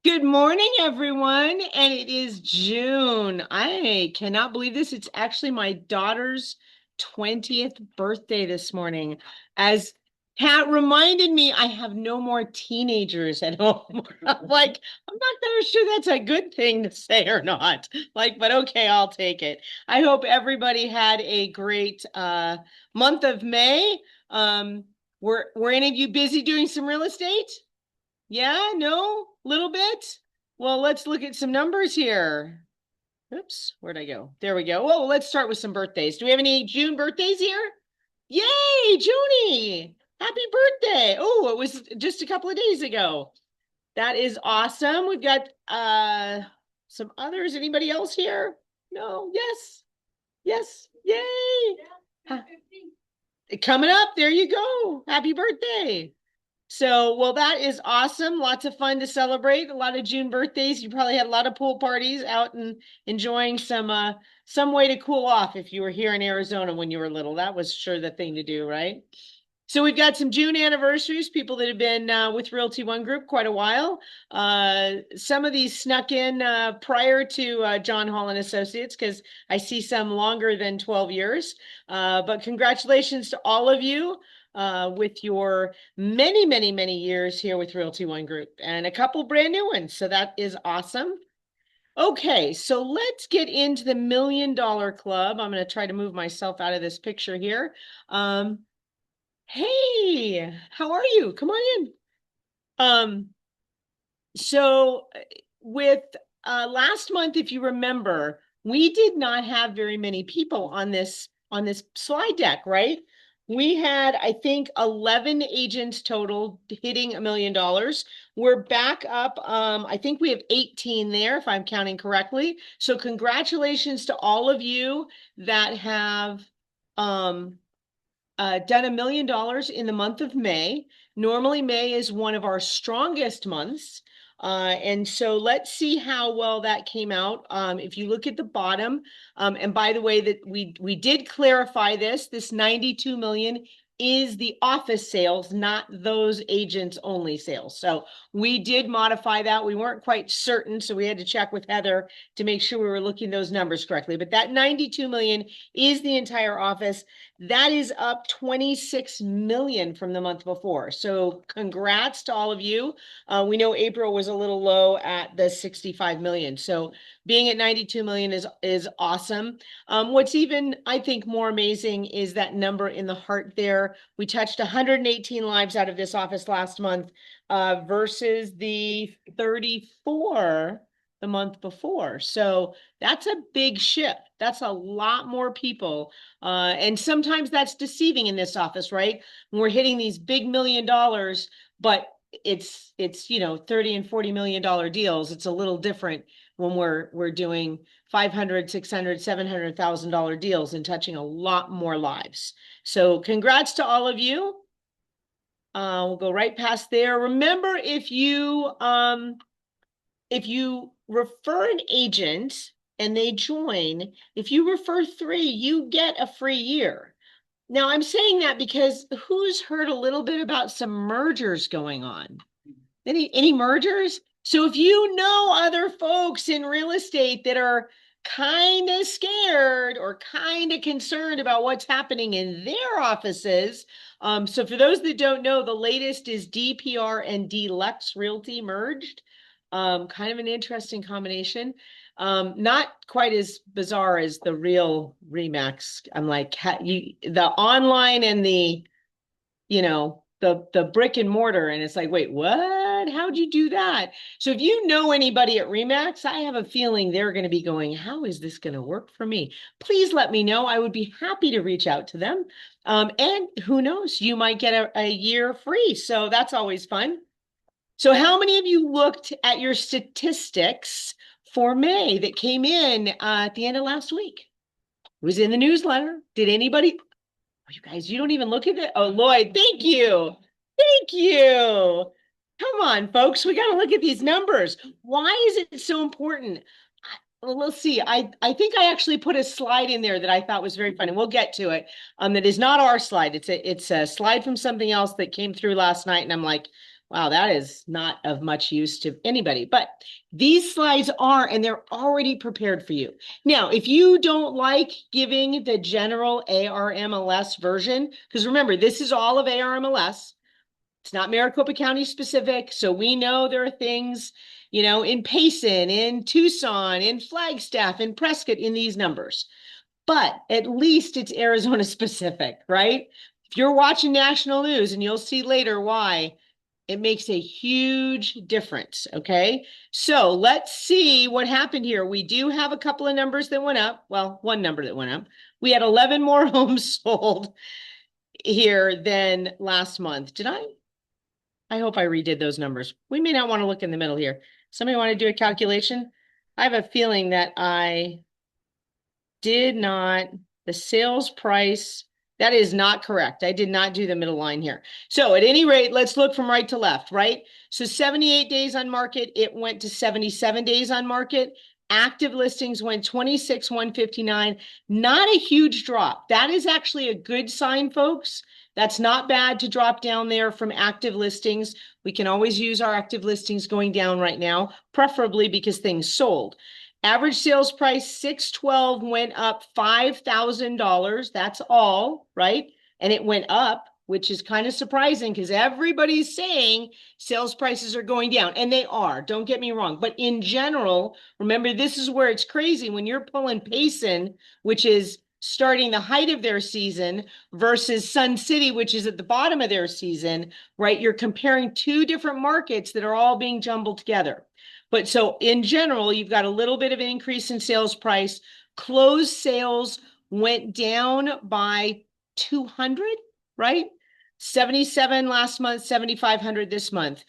Good morning, everyone. And it is June. I cannot believe this. It's actually my daughter's 20th birthday this morning. As Pat reminded me, I have no more teenagers at home. I'm like, I'm not very sure that's a good thing to say or not. But okay, I'll take it. I hope everybody had a great month of May. Were any of you busy doing some real estate? Yeah, no, little bit. Well, let's look at some numbers here. Oops, where'd I go? There we go. Well, let's start with some birthdays. Do we have any June birthdays here? Yay, Junie! Happy birthday. Oh, it was just a couple of days ago. That is awesome. We've got some others. Anybody else here? No, yes. Yes. Yay. Huh. Coming up, there you go. Happy birthday. So, well, that is awesome. Lots of fun to celebrate. A lot of June birthdays. You probably had a lot of pool parties out and enjoying some way to cool off if you were here in Arizona when you were little. That was sure the thing to do, right? So we've got some June anniversaries, people that have been with Realty One Group quite a while. Some of these snuck in prior to John Hall and Associates because I see some longer than 12 years. But congratulations to all of you with your many, many, many years here with Realty One Group and a couple brand new ones. So that is awesome. Okay, so let's get into the $1 million club. I'm going to try to move myself out of this picture here. Hey, how are you? Come on in. Um, so with last month, if you remember, we did not have very many people on this slide deck, right? We had, I think, 11 agents total hitting $1 million. We're back up. I think we have 18 there, if I'm counting correctly. So congratulations to all of you that have um done $1 million in the month of May. Normally, May is one of our strongest months. And so let's see how well that came out. If you look at the bottom, and by the way, that we did clarify this 92 million is the office sales, not those agents only sales. So we did modify that. We weren't quite certain, so we had to check with Heather to make sure we were looking those numbers correctly. But that 92 million is the entire office. That is up 26 million from the month before. So congrats to all of you. We know April was a little low at the 65 million. So being at 92 million is awesome. What's even, I think, more amazing is that number in the heart there. We touched 118 lives out of this office last month versus the 34 the month before. So that's a big shift. That's a lot more people. And sometimes that's deceiving in this office, right? When we're hitting these big $1 million, but it's 30 and $40 million deals. It's a little different when we're doing 500, 600, $700,000 deals and touching a lot more lives. So congrats to all of you. We'll go right past there. Remember, if you refer an agent and they join, if you refer 3, you get a free year. Now, I'm saying that because who's heard a little bit about some mergers going on? Any mergers? So if you know other folks in real estate that are kind of scared or kind of concerned about what's happening in their offices. So for those that don't know, the latest is DPR and Deluxe Realty merged. Kind of an interesting combination. Not quite as bizarre as the real Remax. I'm like, the online and the brick and mortar, and it's like, wait, what? How'd you do that? So if you know anybody at Remax, I have a feeling they're going to be going, how is this going to work for me? Please let me know. I would be happy to reach out to them. And who knows, you might get a year free. So that's always fun. So how many of you looked at your statistics for May that came in at the end of last week? It was in the newsletter. Did anybody? Oh, you guys, you don't even look at it. Oh, Lloyd, thank you. Thank you. Come on, folks. We got to look at these numbers. Why is it so important? Well, let's see. I think I actually put a slide in there that I thought was very funny. We'll get to it. That is not our slide. It's a slide from something else that came through last night, and I'm like, Wow, that is not of much use to anybody, but these slides are, and they're already prepared for you. Now, if you don't like giving the general ARMLS version, because remember, this is all of ARMLS. It's not Maricopa County specific. So we know there are things, you know, in Payson, in Tucson, in Flagstaff, in Prescott, in these numbers. But at least it's Arizona specific, right? If you're watching national news, and you'll see later why, it makes a huge difference, okay? So let's see what happened here. We do have a couple of numbers that went up. Well, one number that went up. We had 11 more homes sold here than last month. Did I? I hope I redid those numbers. We may not want to look in the middle here. Somebody want to do a calculation? I have a feeling that I did not, the sales price, that is not correct. I did not do the middle line here. So at any rate, let's look from right to left, right? So 78 days on market, it went to 77 days on market. Active listings went 26,159. Not a huge drop. That is actually a good sign, folks. That's not bad to drop down there from active listings. We can always use our active listings going down right now, preferably because things sold. Average sales price 612 went up $5,000. That's all, right? And it went up, which is kind of surprising because everybody's saying sales prices are going down, and they are. Don't get me wrong. But in general, remember, this is where it's crazy when you're pulling Payson, which is starting the height of their season, versus Sun City, which is at the bottom of their season, right? You're comparing two different markets that are all being jumbled together. But so in general, you've got a little bit of an increase in sales price. Closed sales went down by 200, right? 77 last month, 7,500 this month.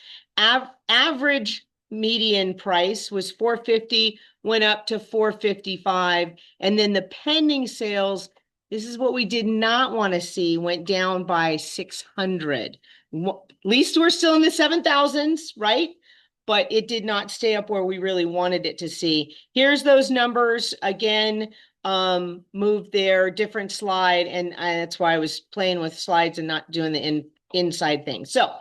Average median price was 450, went up to 455. And then the pending sales, this is what we did not want to see, went down by 600. At least we're still in the 7,000s, right? But it did not stay up where we really wanted it to see. Here's those numbers again, moved there, different slide. And that's why I was playing with slides and not doing the inside thing. So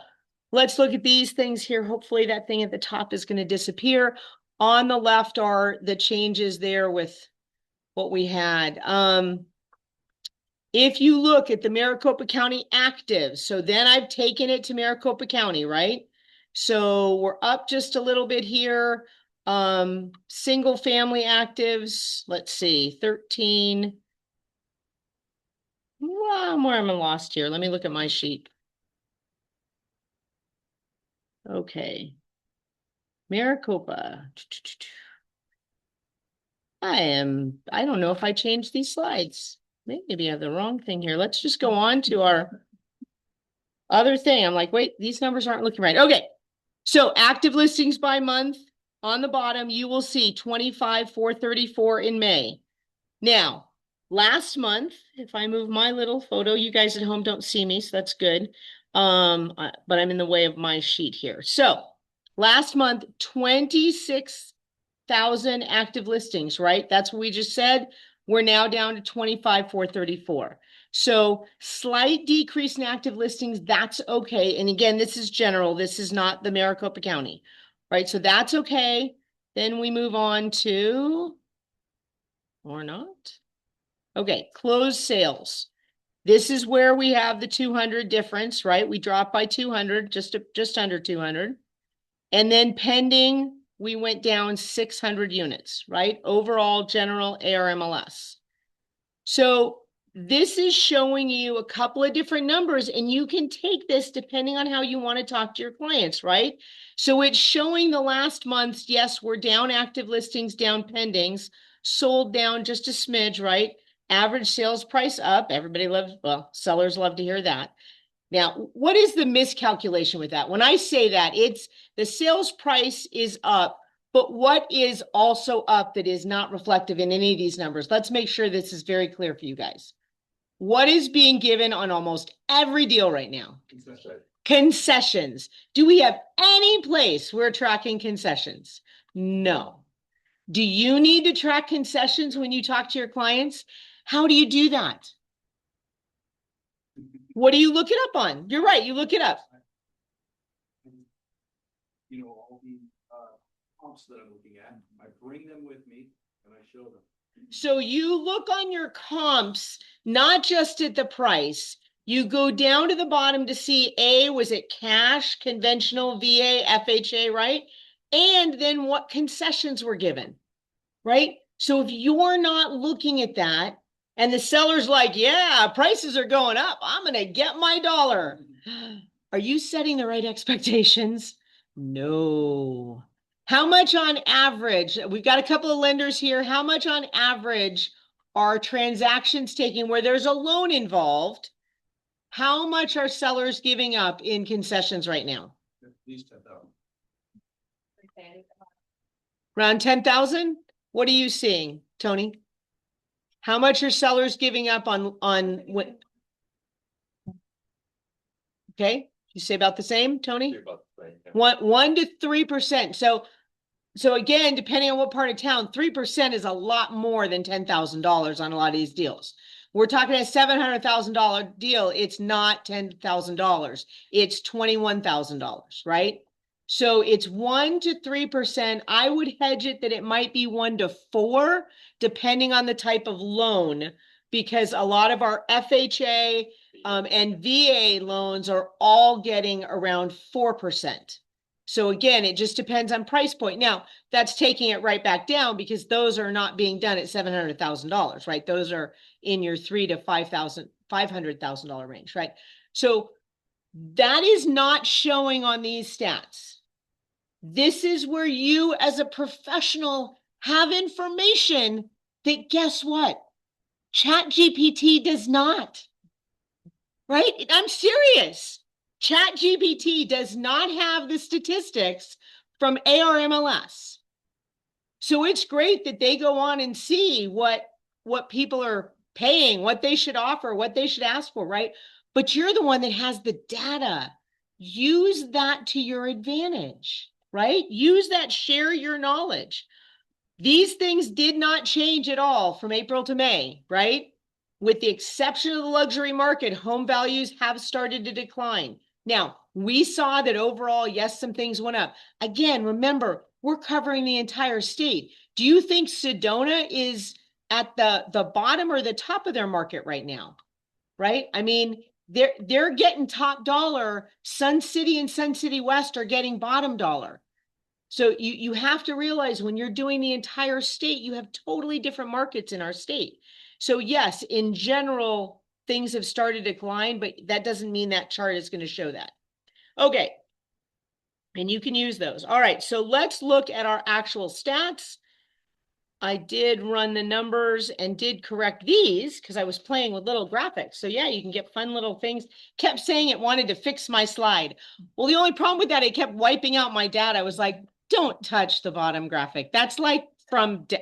let's look at these things here. Hopefully that thing at the top is going to disappear. On the left are the changes there with what we had. If you look at the Maricopa County active, so then I've taken it to Maricopa County, right? So we're up just a little bit here. Single family actives, let's see, 13. Well, where am I lost here? Let me look at my sheet. Okay. Maricopa. I don't know if I changed these slides. Maybe I have the wrong thing here. Let's just go on to our other thing. I'm like, wait, these numbers aren't looking right. Okay. So active listings by month on the bottom, you will see 25,434 in May. Now, last month, if I move my little photo, you guys at home don't see me, so that's good. But I'm in the way of my sheet here. So last month, 26,000 active listings, right? That's what we just said. We're now down to 25,434. So slight decrease in active listings, that's okay. And again, this is general. This is not the Maricopa County, right? So that's okay. Then we move on to, or not. Okay, closed sales. This is where we have the 200 difference, right? We dropped by 200, just under 200. And then pending, we went down 600 units, right? Overall general ARMLS. So this is showing you a couple of different numbers, and you can take this depending on how you want to talk to your clients, right? So it's showing the last month's, yes, we're down active listings, down pendings, sold down just a smidge, right? Average sales price up. Everybody loves, well, sellers love to hear that. Now, what is the miscalculation with that? When I say that, it's the sales price is up, but what is also up that is not reflective in any of these numbers? Let's make sure this is very clear for you guys. What is being given on almost every deal right now? Concessions. Do we have any place we're tracking concessions? No. Do you need to track concessions when you talk to your clients? How do you do that? What do you look it up on? You're right, you look it up. all the comps that I'm looking at. I bring them with me and I show them. So you look on your comps, not just at the price. You go down to the bottom to see was it cash, conventional, VA, FHA, right? And then what concessions were given, right? So if you're not looking at that and the seller's like, yeah, prices are going up, I'm going to get my dollar. Are you setting the right expectations? No. How much on average? We've got a couple of lenders here. How much on average are transactions taking where there's a loan involved? How much are sellers giving up in concessions right now? At least 10,000. Around 10,000? What are you seeing, Tony? How much are sellers giving up on what? Okay, you say about the same, Tony? About the same, yeah. 1 to 3%. So again, depending on what part of town, 3% is a lot more than $10,000 on a lot of these deals. We're talking a $700,000 deal. It's not $10,000. It's $21,000, right? So it's 1 to 3%. I would hedge it that it might be 1 to 4, depending on the type of loan, because a lot of our FHA and VA loans are all getting around 4%. So again, it just depends on price point. Now, that's taking it right back down because those are not being done at $700,000, right? Those are in your $300,000 to $500,000 range, right? So that is not showing on these stats. This is where you as a professional have information that, guess what? ChatGPT does not, right? I'm serious. ChatGPT does not have the statistics from ARMLS. So it's great that they go on and see what people are paying, what they should offer, what they should ask for, right? But you're the one that has the data. Use that to your advantage, right? Use that, share your knowledge. These things did not change at all from April to May, right? With the exception of the luxury market, home values have started to decline. Now, we saw that overall, yes, some things went up. Again, remember, we're covering the entire state. Do you think Sedona is at the bottom or the top of their market right now? Right? I mean, they're getting top dollar. Sun City and Sun City West are getting bottom dollar. So you have to realize when you're doing the entire state, you have totally different markets in our state. So yes, in general, things have started to decline, but that doesn't mean that chart is going to show that. Okay. And you can use those. All right. So let's look at our actual stats. I did run the numbers and did correct these because I was playing with little graphics. So yeah, you can get fun little things. Kept saying it wanted to fix my slide. Well, the only problem with that, it kept wiping out my data. I was like, don't touch the bottom graphic. That's like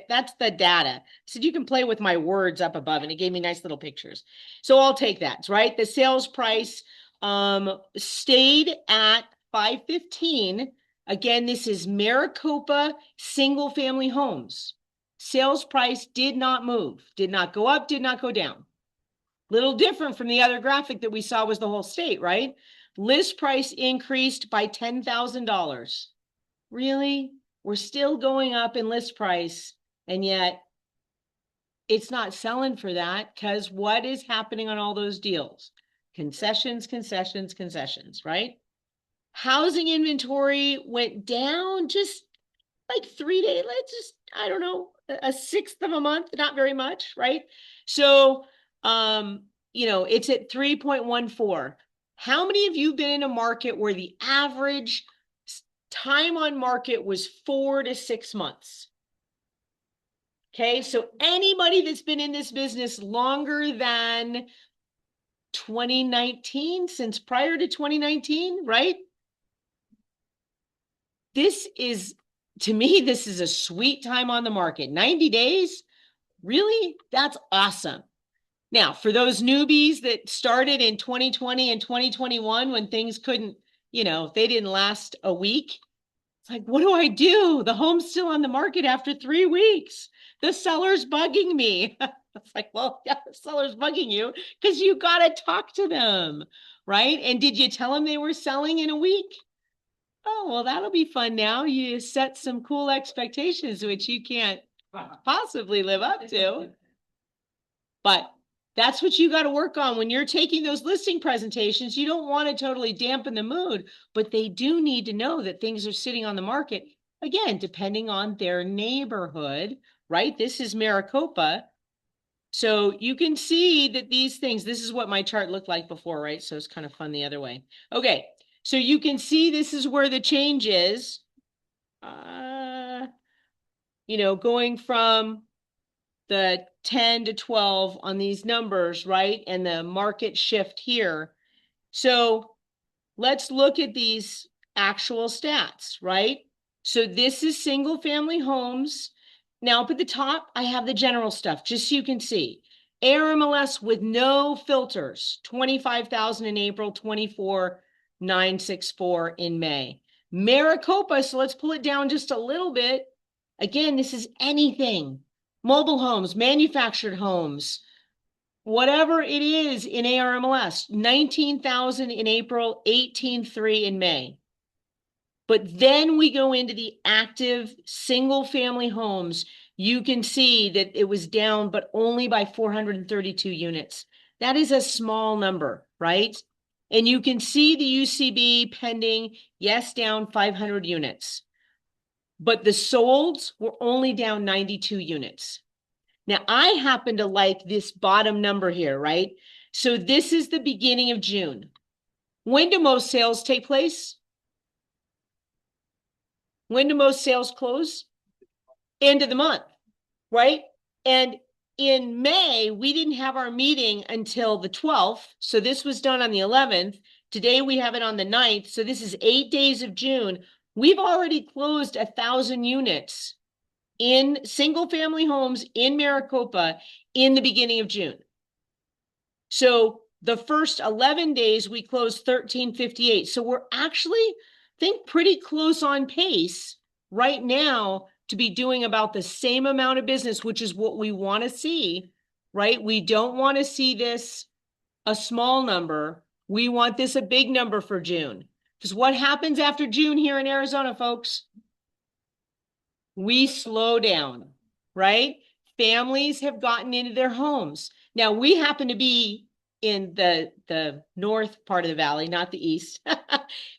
that's the data. I said, you can play with my words up above, and it gave me nice little pictures. So I'll take that, right? The sales price stayed at 515. Again, this is Maricopa single family homes. Sales price did not move, did not go up, did not go down. Little different from the other graphic that we saw was the whole state, right? List price increased by $10,000. Really? We're still going up in list price, and yet it's not selling for that because what is happening on all those deals? Concessions, concessions, concessions, right? Housing inventory went down just like 3 days. Let's just, I don't know, a sixth of a month, not very much, right? So, it's at 3.14. How many of you been in a market where the average time on market was 4 to 6 months? Okay, so anybody that's been in this business longer than 2019, since prior to 2019, right? To me, this is a sweet time on the market. 90 days? Really? That's awesome. Now, for those newbies that started in 2020 and 2021 when things couldn't, they didn't last a week. It's like, what do I do? The home's still on the market after 3 weeks. The seller's bugging me. It's like, well, yeah, the seller's bugging you because you got to talk to them, right? And did you tell them they were selling in a week? Oh, well, that'll be fun now. You set some cool expectations which you can't possibly live up to. But that's what you got to work on when you're taking those listing presentations. You don't want to totally dampen the mood, but they do need to know that things are sitting on the market. Again, depending on their neighborhood, right? This is Maricopa. So you can see that these things, this is what my chart looked like before, right? So it's kind of fun the other way. Okay, so you can see this is where the change is. Going from the 10 to 12 on these numbers, right? And the market shift here. So let's look at these actual stats, right? So this is single family homes. Now up at the top, I have the general stuff, just so you can see. ARMLS with no filters, 25,000 in April, 24,964 in May. Maricopa, so let's pull it down just a little bit. Again, this is anything. Mobile homes, manufactured homes, whatever it is in ARMLS, 19,000 in April, 18,300 in May. But then we go into the active single family homes. You can see that it was down, but only by 432 units. That is a small number, right? And you can see the UCB pending, yes, down 500 units. But the solds were only down 92 units. Now, I happen to like this bottom number here, right? So this is the beginning of June. When do most sales take place? When do most sales close? End of the month, right? And in May, we didn't have our meeting until the 12th. So this was done on the 11th. Today we have it on the 9th. So this is 8 days of June. We've already closed 1,000 units in single family homes in Maricopa in the beginning of June. So the first 11 days we closed 1,358. So we're actually, I think, pretty close on pace right now to be doing about the same amount of business, which is what we want to see, right? We don't want to see this a small number. We want this a big number for June. Because what happens after June here in Arizona, folks? We slow down, right? Families have gotten into their homes. Now, we happen to be in the north part of the valley, not the east.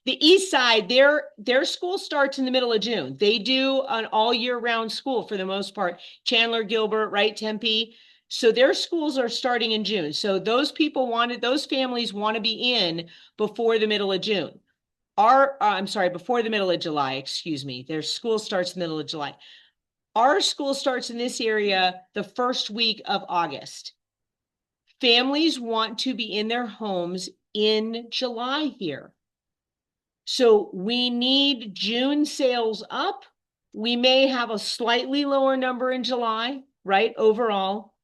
The east side, their school starts in the middle of June. They do an all year round school for the most part. Chandler, Gilbert, right, Tempe. So their schools are starting in June. So those families want to be in before the middle of June. Before the middle of July, excuse me. Their school starts in the middle of July. Our school starts in this area the first week of August. Families want to be in their homes in July here. So we need June sales up. We may have a slightly lower number in July, right, overall.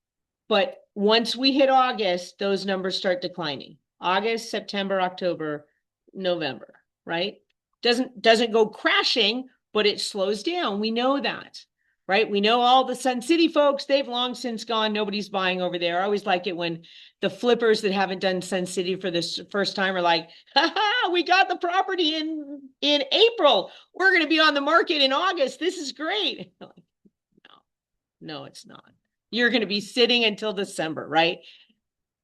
But once we hit August, those numbers start declining. August, September, October, November, right? Doesn't go crashing, but it slows down. We know that, right? We know all the Sun City folks, they've long since gone. Nobody's buying over there. I always like it when the flippers that haven't done Sun City for this first time are like, ha, we got the property in April. We're going to be on the market in August. This is great. Like, no, it's not. You're going to be sitting until December, right?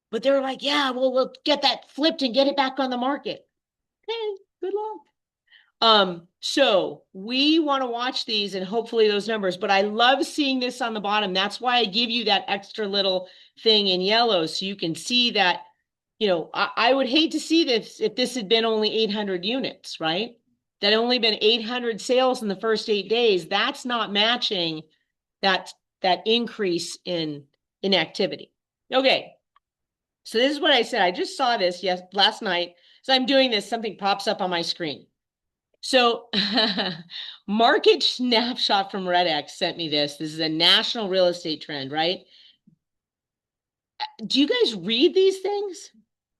But they're like, yeah, well, we'll get that flipped and get it back on the market. Okay, good luck. So we want to watch these and hopefully those numbers, but I love seeing this on the bottom. That's why I give you that extra little thing in yellow so you can see that, I would hate to see this if this had been only 800 units, right? That had only been 800 sales in the first 8 days. That's not matching that increase in activity. Okay. So this is what I said. I just saw this last night. So I'm doing this, something pops up on my screen. So Market Snapshot from RedX sent me this. This is a national real estate trend, right? Do you guys read these things?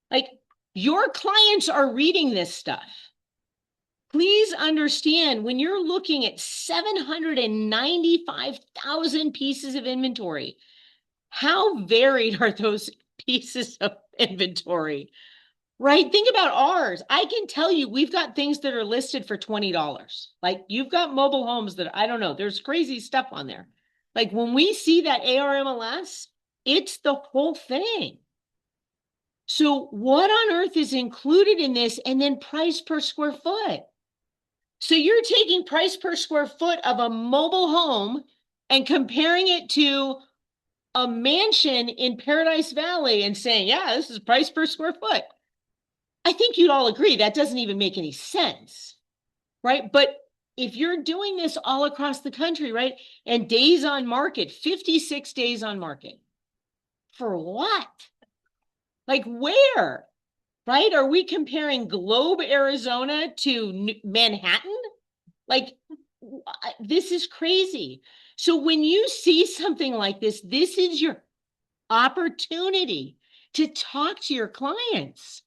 Like, your clients are reading this stuff. Please understand, when you're looking at 795,000 pieces of inventory, how varied are those pieces of inventory? right? Think about ours. I can tell you, we've got things that are listed for $20. Like you've got mobile homes that I don't know, there's crazy stuff on there. Like when we see that ARMLS, it's the whole thing. So what on earth is included in this? And then price per square foot. So you're taking price per square foot of a mobile home and comparing it to a mansion in Paradise Valley and saying, yeah, this is price per square foot. I think you'd all agree that doesn't even make any sense, right? But if you're doing this all across the country, right? And days on market, 56 days on market. For what? Like where? Right? Are we comparing Globe, Arizona to Manhattan? Like, this is crazy. So when you see something like this is your opportunity to talk to your clients,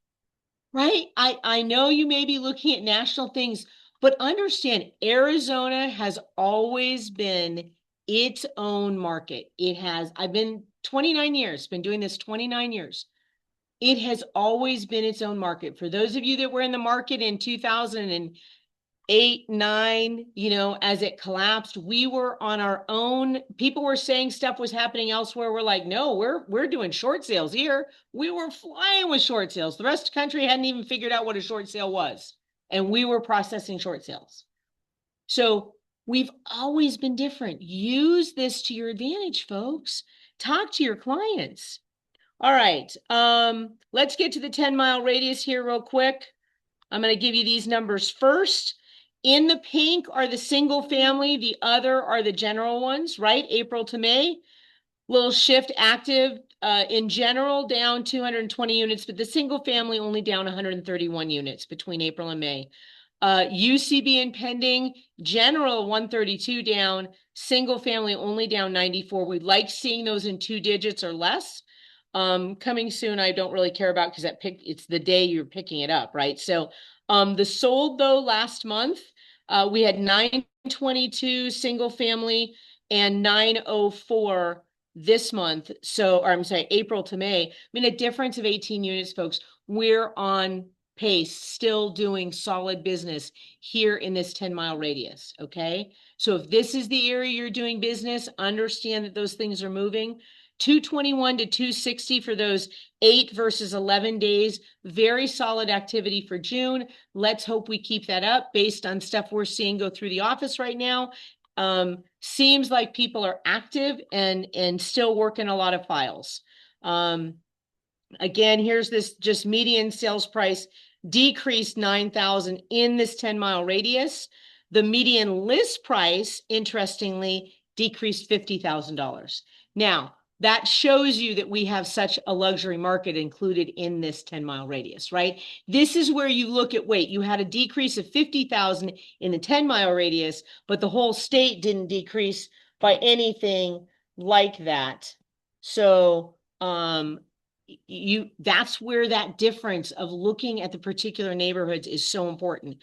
right? I know you may be looking at national things, but understand Arizona has always been its own market. It has, I've been 29 years, been doing this 29 years. It has always been its own market. For those of you that were in the market in 2008, 9, as it collapsed, we were on our own. People were saying stuff was happening elsewhere. We're like, no, we're doing short sales here. We were flying with short sales. The rest of the country hadn't even figured out what a short sale was. And we were processing short sales. So we've always been different. Use this to your advantage, folks. Talk to your clients. All right. Let's get to the 10-mile radius here real quick. I'm going to give you these numbers first. In the pink are the single family. The other are the general ones, right? April to May. Little shift active in general down 220 units, but the single family only down 131 units between April and May. UCB and pending, general 132 down, single family only down 94. We like seeing those in 2 digits or less. Coming soon, I don't really care about because it's the day you're picking it up, right? So the sold though last month, we had 922 single family and 904 this month. So, or I'm sorry, April to May. I mean, a difference of 18 units, folks. We're on pace, still doing solid business here in this 10-mile radius, okay? So if this is the area you're doing business, understand that those things are moving. 221 to 260 for those 8 versus 11 days. Very solid activity for June. Let's hope we keep that up based on stuff we're seeing go through the office right now. Seems like people are active and still working a lot of files. Again, here's this just median sales price decreased 9,000 in this 10-mile radius. The median list price, interestingly, decreased $50,000. Now, that shows you that we have such a luxury market included in this 10-mile radius, right? This is where you look at, wait, you had a decrease of 50,000 in the 10-mile radius, but the whole state didn't decrease by anything like that. So, that's where that difference of looking at the particular neighborhoods is so important.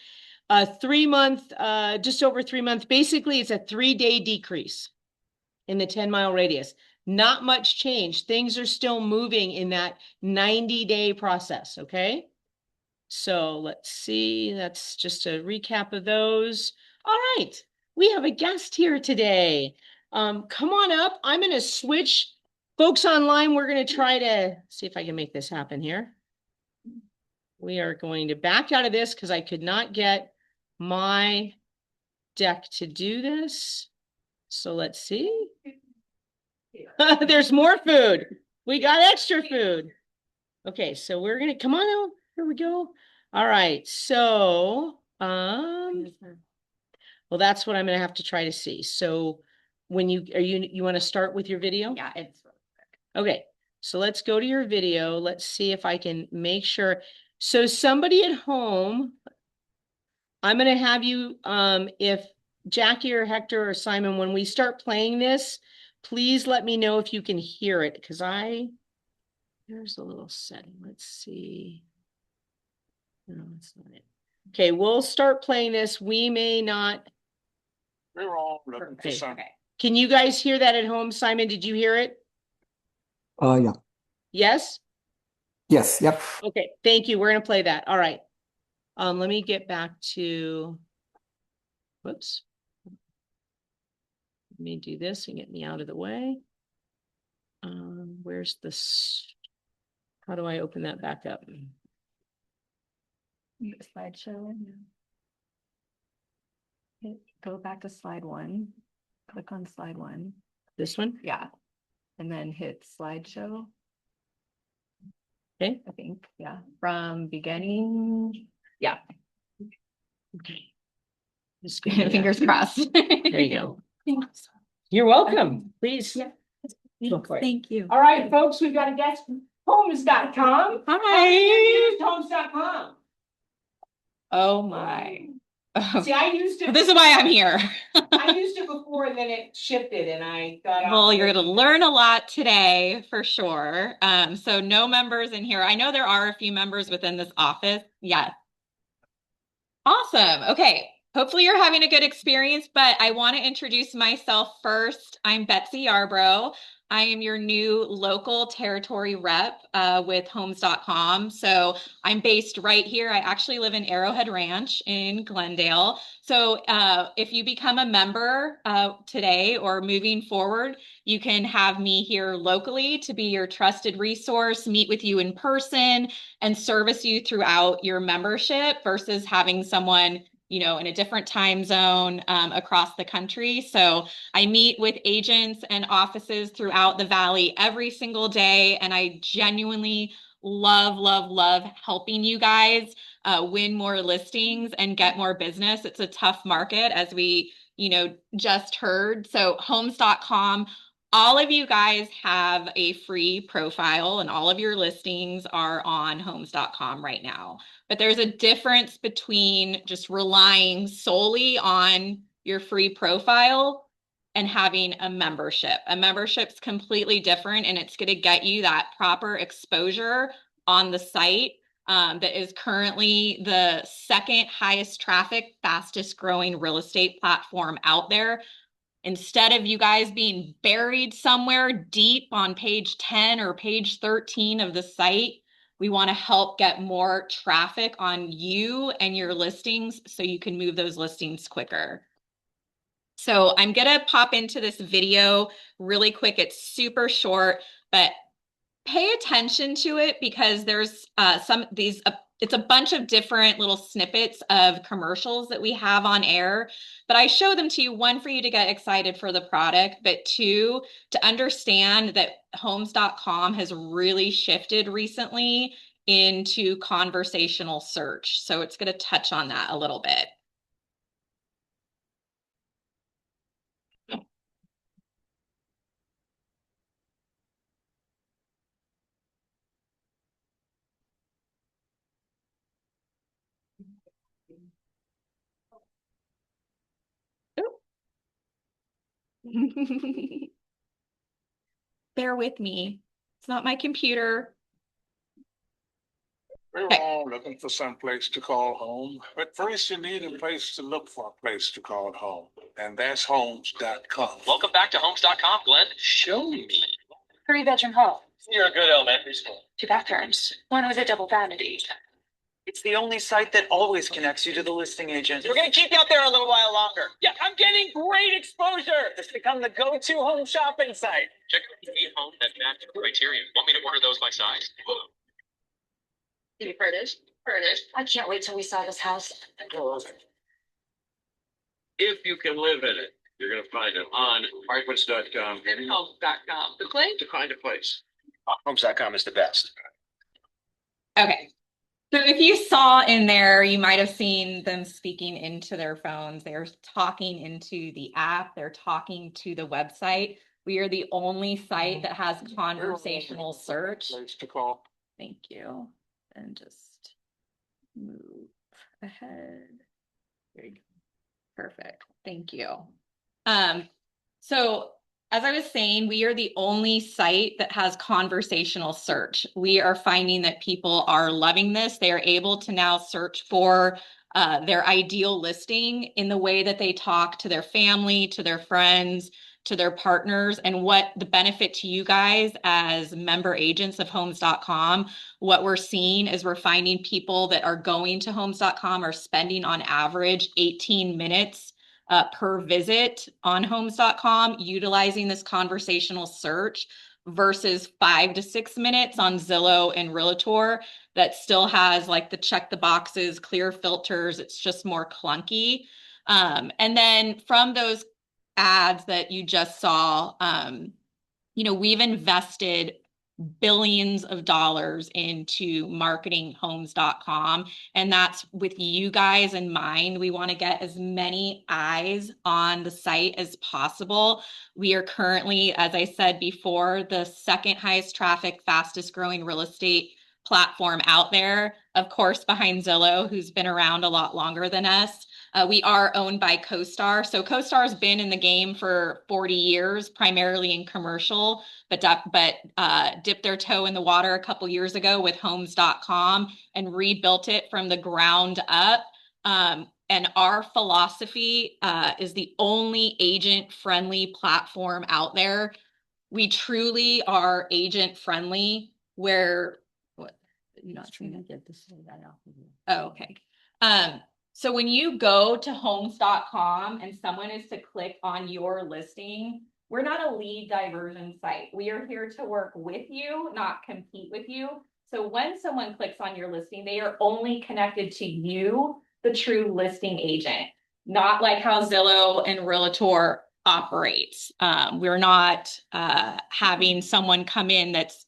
3 month, just over 3 months, basically it's a 3-day decrease in the 10-mile radius. Not much change. Things are still moving in that 90-day process, okay? So let's see, that's just a recap of those. All right, we have a guest here today. Come on up. I'm going to switch. Folks online, we're going to try to see if I can make this happen here. We are going to back out of this because I could not get my deck to do this. So let's see. There's more food. We got extra food. Okay, so we're going to come on out. Here we go. All right. So, well, that's what I'm going to have to try to see. So when you want to start with your video? Yeah, it's Okay, so let's go to your video. Let's see if I can make sure. So somebody at home, I'm going to have you, if Jackie or Hector or Simon, when we start playing this, please let me know if you can hear it because here's a little setting. Let's see. No, that's not it. Okay, we'll start playing this. We may not. We're all Okay. okay. Can you guys hear that at home? Simon, did you hear it? Yeah. Yes? Yes, yep. Okay, thank you. We're gonna play that. All right. Let me get back to, whoops. Let me do this and get me out of the way. Where's this? How do I open that back up? Slideshow. Go back to slide 1. Click on slide 1. This one? Yeah. And then hit slideshow. Okay. I think, yeah. From beginning. Yeah. Okay. Just give me Fingers that. crossed. There you go. Thanks. You're welcome. Please. Yeah. Go for it. Thank you. All right, folks, we've got a guest from homes.com. Hi. Use homes.com. Oh my. See, I used it. This is why I'm here. I used it before and then it shifted and I got Well, you're going to learn a lot today for sure. So no members in here. I know there are a few members within this office. Yes. Awesome. Okay. Hopefully you're having a good experience, but I want to introduce myself first. I'm Betsy Yarbrough. I am your new local territory rep with homes.com. So I'm based right here. I actually live in Arrowhead Ranch in Glendale. So if you become a member today or moving forward, you can have me here locally to be your trusted resource, meet with you in person, and service you throughout your membership versus having someone, you know, in a different time zone across the country. So I meet with agents and offices throughout the Valley every single day, and I genuinely love helping you guys win more listings and get more business. It's a tough market, as we, you know, just heard. So homes.com, all of you guys have a free profile and all of your listings are on homes.com right now. But there's a difference between just relying solely on your free profile and having a membership. A membership's completely different, and it's going to get you that proper exposure on the site that is currently the second highest traffic, fastest growing real estate platform out there. Instead of you guys being buried somewhere deep on page 10 or page 13 of the site, we want to help get more traffic on you and your listings so you can move those listings quicker. So I'm going to pop into this video really quick. It's super short, but pay attention to it because there's it's a bunch of different little snippets of commercials that we have on air, but I show them to you, one, for you to get excited for the product, but two, to understand that homes.com has really shifted recently into conversational search. So it's going to touch on that a little bit. Bear with me. It's not my computer. We're all looking for some place to call home, but first you need a place to look for a place to call home, and that's homes.com. Welcome back to homes.com, Glenn. Show me. 3-bedroom home, You're a good elementary school. 2 bathrooms, one with a double vanity. It's the only site that always connects you to the listing agent. We're going to keep you out there a little while longer. Yeah, I'm getting great exposure. It's become the go-to home shopping site. Check out the 8 homes that match your criteria. Want me to order those by size? Can you furnish? Furnished. I can't wait till we sell this house. If you can live in it, you're going to find it on apartments.com. And homes.com. The place? To find a place. Homes.com is the best. Okay. So if you saw in there, you might have seen them speaking into their phones. They're talking into the app. They're talking to the website. We are the only site that has conversational search. Place to call. Thank you. And just move ahead. There you go. Perfect. Thank you. So as I was saying, we are the only site that has conversational search. We are finding that people are loving this. They are able to now search for their ideal listing in the way that they talk to their family, to their friends, to their partners, and what the benefit to you guys as member agents of Homes.com. What we're seeing is we're finding people that are going to Homes.com are spending on average 18 minutes per visit on Homes.com, utilizing this conversational search versus 5 to 6 minutes on Zillow and Realtor that still has like the check the boxes, clear filters. It's just more clunky. And then from those ads that you just saw, we've invested billions of dollars into marketing Homes.com, and that's with you guys in mind. We want to get as many eyes on the site as possible. We are currently, as I said before, the second highest traffic, fastest growing real estate platform out there, of course, behind Zillow, who's been around a lot longer than us. We are owned by CoStar. So CoStar has been in the game for 40 years, primarily in commercial, but dipped their toe in the water a couple years ago with Homes.com and rebuilt it from the ground up. And our philosophy is the only agent-friendly platform out there. We truly are agent-friendly, where you're not trying to get this out. Oh, okay. So when you go to Homes.com and someone is to click on your listing, we're not a lead diversion site. We are here to work with you, not compete with you. So when someone clicks on your listing, they are only connected to you, the true listing agent, not like how Zillow and Realtor operates. We're not having someone come in that's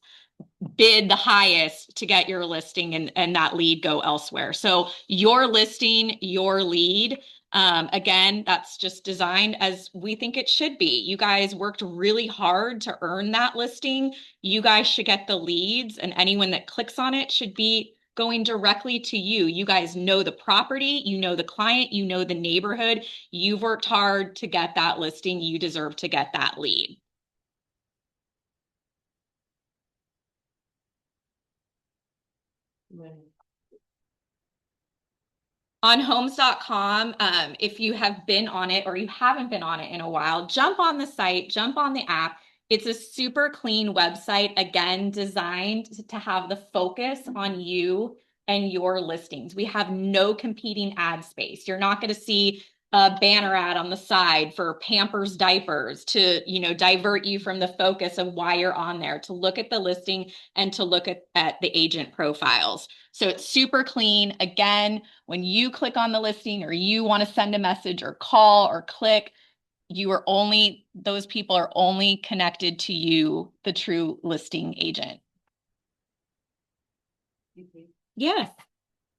bid the highest to get your listing and that lead go elsewhere. So your listing, your lead, again, that's just designed as we think it should be. You guys worked really hard to earn that listing. You guys should get the leads, and anyone that clicks on it should be going directly to you. You guys know the property, you know the client, you know the neighborhood. You've worked hard to get that listing. You deserve to get that lead. On Homes.com, if you have been on it or you haven't been on it in a while, jump on the site, jump on the app. It's a super clean website, again, designed to have the focus on you and your listings. We have no competing ad space. You're not going to see a banner ad on the side for Pampers diapers to, divert you from the focus of why you're on there, to look at the listing and to look at the agent profiles. So it's super clean. Again, when you click on the listing or you want to send a message or call or click, those people are only connected to you, the true listing agent. Yes.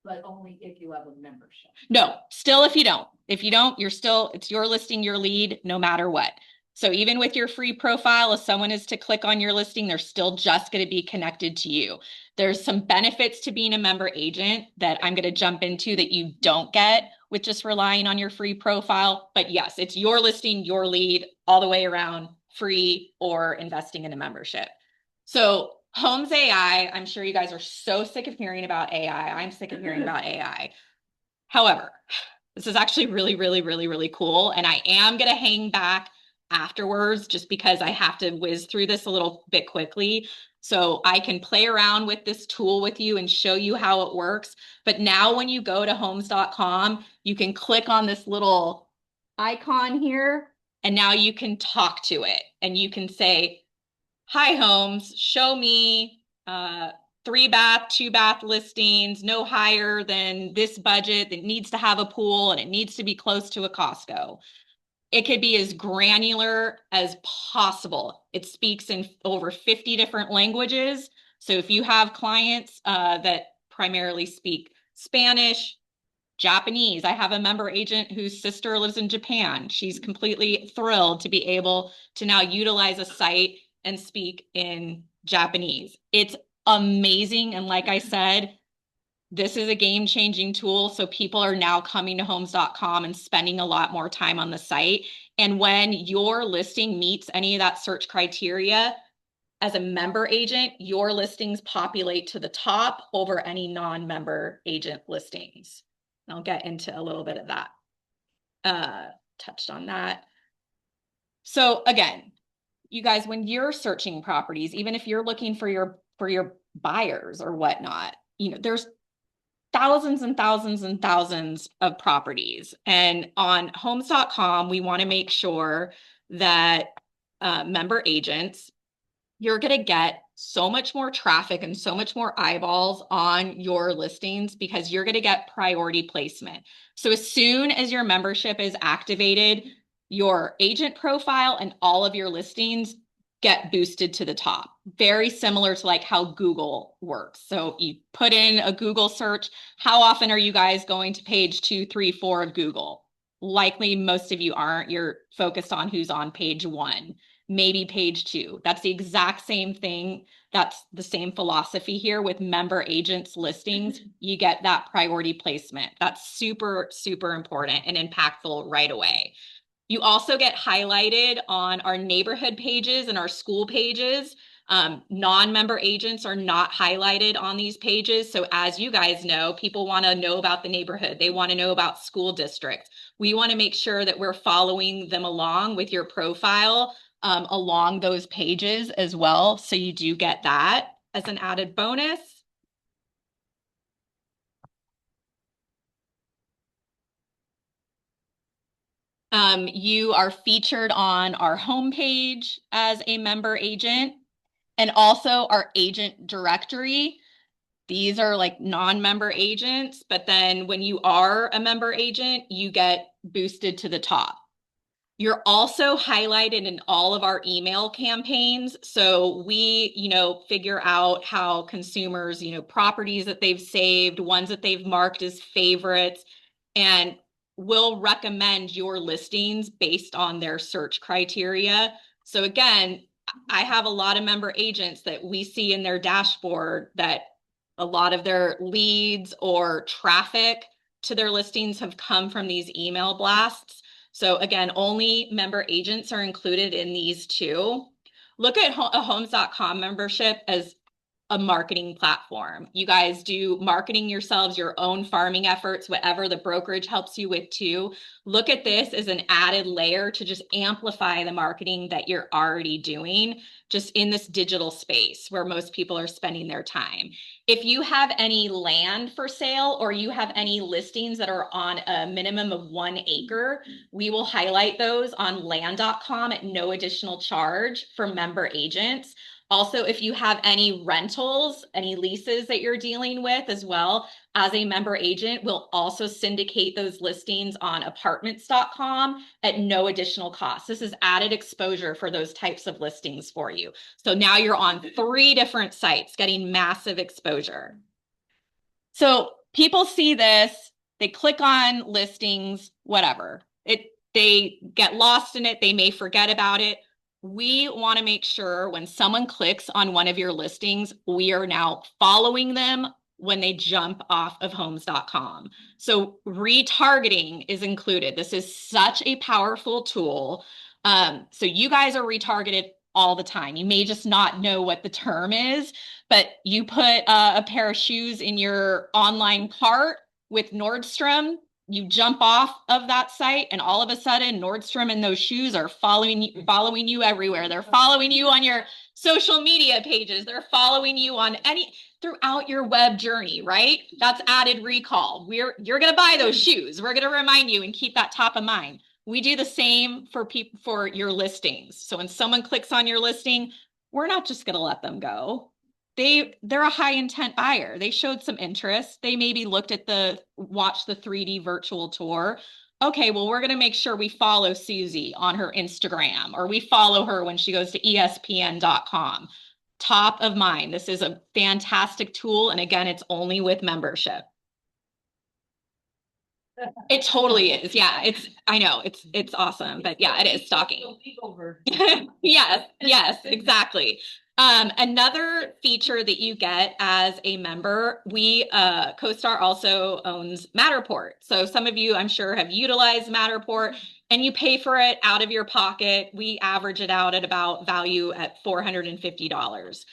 But only if you have a membership. No, still if you don't. If you don't, it's your listing, your lead, no matter what. So even with your free profile, if someone is to click on your listing, they're still just going to be connected to you. There's some benefits to being a member agent that I'm going to jump into that you don't get with just relying on your free profile. But yes, it's your listing, your lead, all the way around, free or investing in a membership. So Homes AI, I'm sure you guys are so sick of hearing about AI. I'm sick of hearing about AI. However, this is actually really, really, really, really cool. And I am going to hang back afterwards just because I have to whiz through this a little bit quickly. So I can play around with this tool with you and show you how it works. But now when you go to Homes.com, you can click on this little icon here, and now you can talk to it. And you can say, "Hi, Homes, show me 3-bath, 2-bath listings, no higher than this budget, that needs to have a pool and it needs to be close to a Costco." It could be as granular as possible. It speaks in over 50 different languages. So if you have clients that primarily speak Spanish, Japanese, I have a member agent whose sister lives in Japan. She's completely thrilled to be able to now utilize a site and speak in Japanese. It's amazing. And like I said, this is a game-changing tool. So people are now coming to Homes.com and spending a lot more time on the site. And when your listing meets any of that search criteria, as a member agent, your listings populate to the top over any non-member agent listings. I'll get into a little bit of that. Touched on that. So again, you guys, when you're searching properties, even if you're looking for your buyers or whatnot, there's thousands and thousands and thousands of properties. And on homes.com, we want to make sure that member agents, you're going to get so much more traffic and so much more eyeballs on your listings because you're going to get priority placement. So as soon as your membership is activated, your agent profile and all of your listings get boosted to the top. Very similar to like how Google works. So you put in a Google search. How often are you guys going to page 2, 3, 4 of Google? Likely most of you aren't. You're focused on who's on page 1, maybe page 2. That's the exact same thing. That's the same philosophy here with member agents listings. You get that priority placement. That's super, super important and impactful right away. You also get highlighted on our neighborhood pages and our school pages. Non-member agents are not highlighted on these pages. So as you guys know, people want to know about the neighborhood. They want to know about school districts. We want to make sure that we're following them along with your profile along those pages as well. So you do get that as an added bonus. You are featured on our homepage as a member agent and also our agent directory. These are like non-member agents, but then when you are a member agent, you get boosted to the top. You're also highlighted in all of our email campaigns. So we, figure out how consumers, properties that they've saved, ones that they've marked as favorites, and we'll recommend your listings based on their search criteria. So again, I have a lot of member agents that we see in their dashboard that a lot of their leads or traffic to their listings have come from these email blasts. So again, only member agents are included in these two. Look at a homes.com membership as a marketing platform. You guys do marketing yourselves, your own farming efforts, whatever the brokerage helps you with too. Look at this as an added layer to just amplify the marketing that you're already doing just in this digital space where most people are spending their time. If you have any land for sale or you have any listings that are on a minimum of 1 acre, we will highlight those on land.com at no additional charge for member agents. Also, if you have any rentals, any leases that you're dealing with as well, as a member agent, we'll also syndicate those listings on apartments.com at no additional cost. This is added exposure for those types of listings for you. So now you're on 3 different sites getting massive exposure. So people see this, they click on listings, whatever. They get lost in it, they may forget about it. We want to make sure when someone clicks on one of your listings, we are now following them when they jump off of homes.com. So retargeting is included. This is such a powerful tool. So you guys are retargeted all the time. You may just not know what the term is, but you put a pair of shoes in your online cart with Nordstrom, you jump off of that site and all of a sudden Nordstrom and those shoes are following you everywhere. They're following you on your social media pages. They're following you on throughout your web journey, right? That's added recall. You're going to buy those shoes. We're going to remind you and keep that top of mind. We do the same for your listings. So when someone clicks on your listing, we're not just going to let them go. They're a high intent buyer. They showed some interest. They maybe watched the 3D virtual tour. Okay, well, we're going to make sure we follow Susie on her Instagram, or we follow her when she goes to ESPN.com. Top of mind. This is a fantastic tool. And again, it's only with membership. It totally is. Yeah, I know it's awesome, but yeah, it is stalking. Yes, exactly. Another feature that you get as a member, CoStar also owns Matterport. So some of you, I'm sure, have utilized Matterport and you pay for it out of your pocket. We average it out at about value at $450.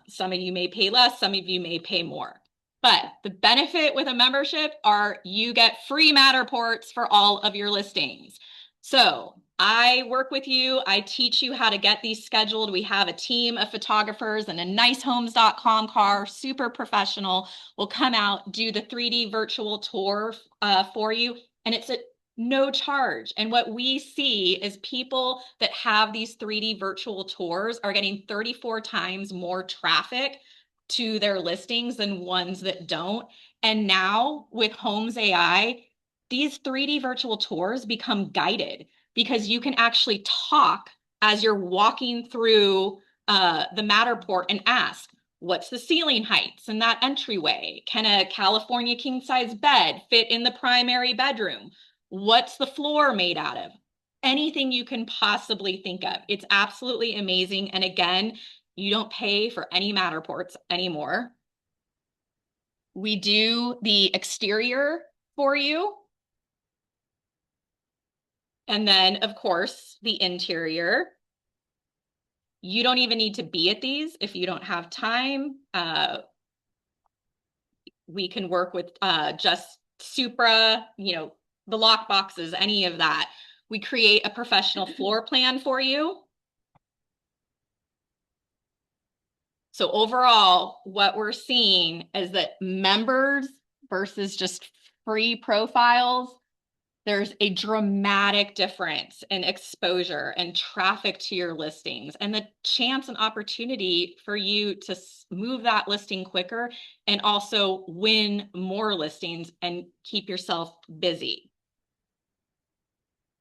Some of you may pay less, some of you may pay more. But the benefit with a membership are you get free Matterports for all of your listings. So I work with you. I teach you how to get these scheduled. We have a team of photographers and a nicehomes.com car, super professional, will come out, do the 3D virtual tour for you. And it's at no charge. And what we see is people that have these 3D virtual tours are getting 34 times more traffic to their listings than ones that don't. And now with Homes AI, these 3D virtual tours become guided because you can actually talk as you're walking through the Matterport and ask, what's the ceiling heights in that entryway? Can a California king size bed fit in the primary bedroom? What's the floor made out of? Anything you can possibly think of. It's absolutely amazing. And again, you don't pay for any Matterports anymore. We do the exterior for you. And then, of course, the interior. You don't even need to be at these if you don't have time. We can work with just Supra, the lock boxes, any of that. We create a professional floor plan for you. So overall, what we're seeing is that members versus just free profiles, there's a dramatic difference in exposure and traffic to your listings and the chance and opportunity for you to move that listing quicker and also win more listings and keep yourself busy.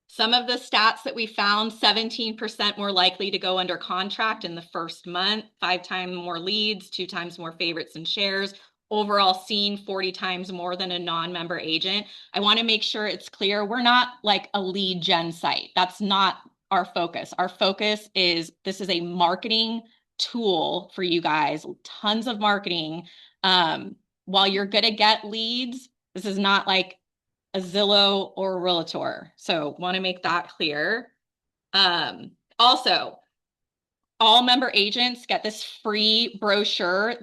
Some of the stats that we found, 17% more likely to go under contract in the first month, 5 times more leads, 2 times more favorites and shares, overall seen 40 times more than a non-member agent. I want to make sure it's clear we're not like a lead gen site. That's not our focus. Our focus is this is a marketing tool for you guys, tons of marketing. While you're going to get leads, this is not like a Zillow or a Realtor. So want to make that clear. Also, all member agents get this free brochure.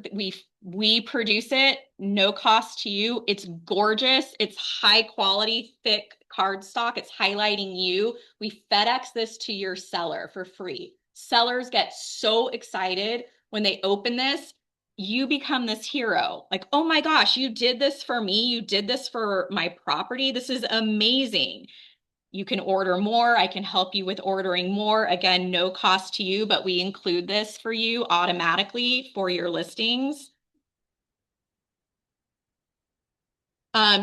We produce it, no cost to you. It's gorgeous. It's high quality, thick cardstock. It's highlighting you. We FedEx this to your seller for free. Sellers get so excited when they open this. You become this hero. Like, oh my gosh, you did this for me. You did this for my property. This is amazing. You can order more. I can help you with ordering more. Again, no cost to you, but we include this for you automatically for your listings.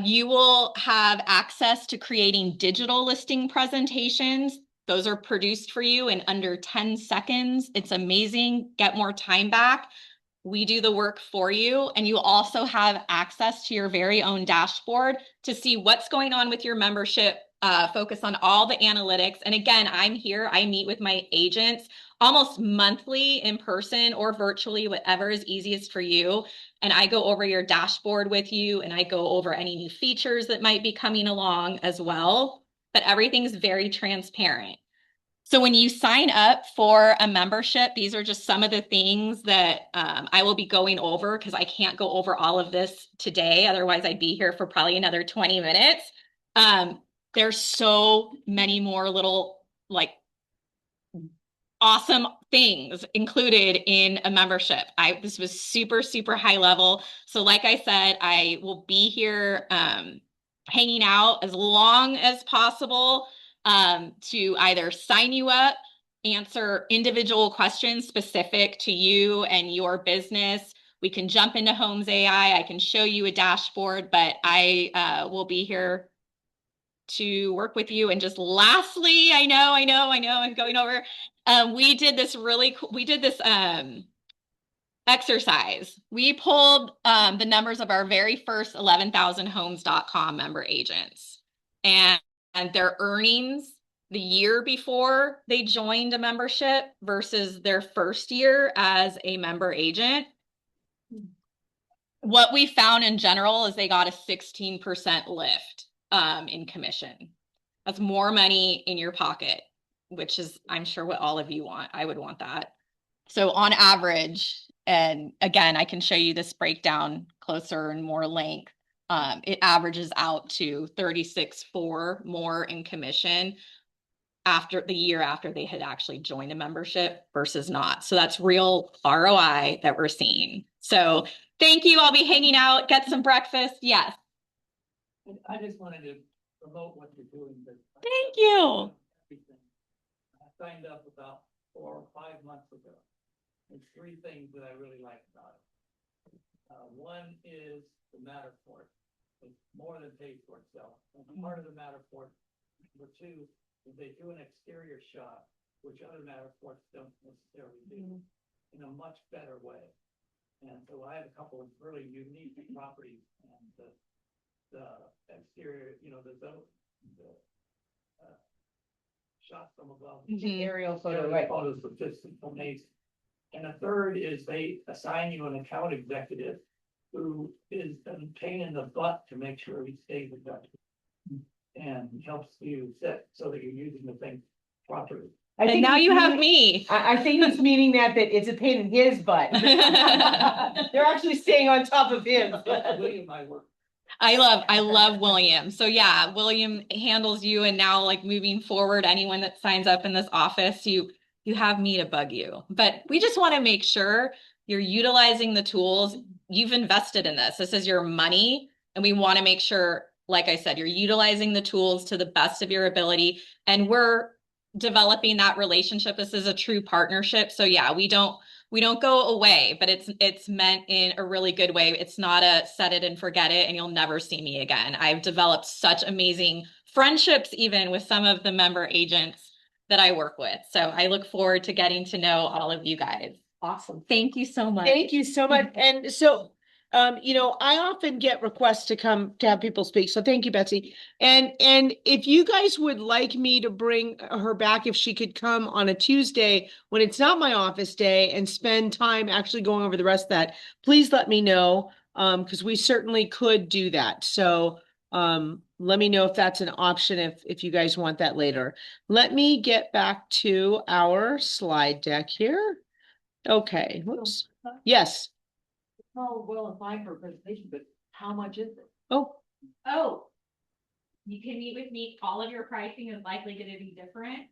You will have access to creating digital listing presentations. Those are produced for you in under 10 seconds. It's amazing. Get more time back. We do the work for you, and you also have access to your very own dashboard to see what's going on with your membership, focus on all the analytics. And again, I'm here. I meet with my agents almost monthly in person or virtually, whatever is easiest for you. And I go over your dashboard with you, and I go over any new features that might be coming along as well. But everything's very transparent. So when you sign up for a membership, these are just some of the things that I will be going over because I can't go over all of this today. Otherwise, I'd be here for probably another 20 minutes. There's so many more little like awesome things included in a membership. This was super, super high level. So like I said, I will be here hanging out as long as possible to either sign you up, answer individual questions specific to you and your business. We can jump into Homes AI. I can show you a dashboard, but I will be here to work with you. And just lastly, I know, I'm going over. We did this exercise. We pulled the numbers of our very first 11,000homes.com member agents and their earnings the year before they joined a membership versus their first year as a member agent. What we found in general is they got a 16% lift in commission. That's more money in your pocket, which is, I'm sure, what all of you want. I would want that. So on average, and again, I can show you this breakdown closer and more length. It averages out to 36.4 more in commission. after the year after they had actually joined a membership versus not. So that's real ROI that we're seeing. So thank you. I'll be hanging out, get some breakfast. Yes. I just wanted to promote what you're doing, but. Thank you. Everything. I signed up about 4 or 5 months ago. There's 3 things that I really like about it. One is the Matterport. It more than pays for itself. And part of the Matterport. Number 2 is they do an exterior shot, which other Matterports don't necessarily do, in a much better way. And so I have a couple of really unique properties, and the exterior, shots from above. Aerial Photos are just amazing. And the third is they assign you an account executive who is a pain in the butt to make sure he stays productive. And helps you set so that you're using the thing properly. And now you have me. I think he's meaning that it's a pain in his butt. They're actually staying on top of him. William, my work. I love William. So yeah, William handles you, and now like moving forward, anyone that signs up in this office, you have me to bug you. But we just want to make sure you're utilizing the tools. You've invested in this. This is your money, and we want to make sure, like I said, you're utilizing the tools to the best of your ability, and we're developing that relationship. This is a true partnership. So yeah, we don't go away, but it's meant in a really good way. It's not a set it and forget it and you'll never see me again. I've developed such amazing friendships even with some of the member agents that I work with. So I look forward to getting to know all of you guys. Awesome. Thank you so much. Thank you so much. And so, I often get requests to come to have people speak. So thank you, Betsy. And if you guys would like me to bring her back, if she could come on a Tuesday when it's not my office day and spend time actually going over the rest of that, please let me know. Because we certainly could do that. So let me know if that's an option if you guys want that later. Let me get back to our slide deck here. Okay, whoops. Yes. Oh, well, apply for a presentation, but how much is it? Oh, You can meet with me. All of your pricing is likely going to be different.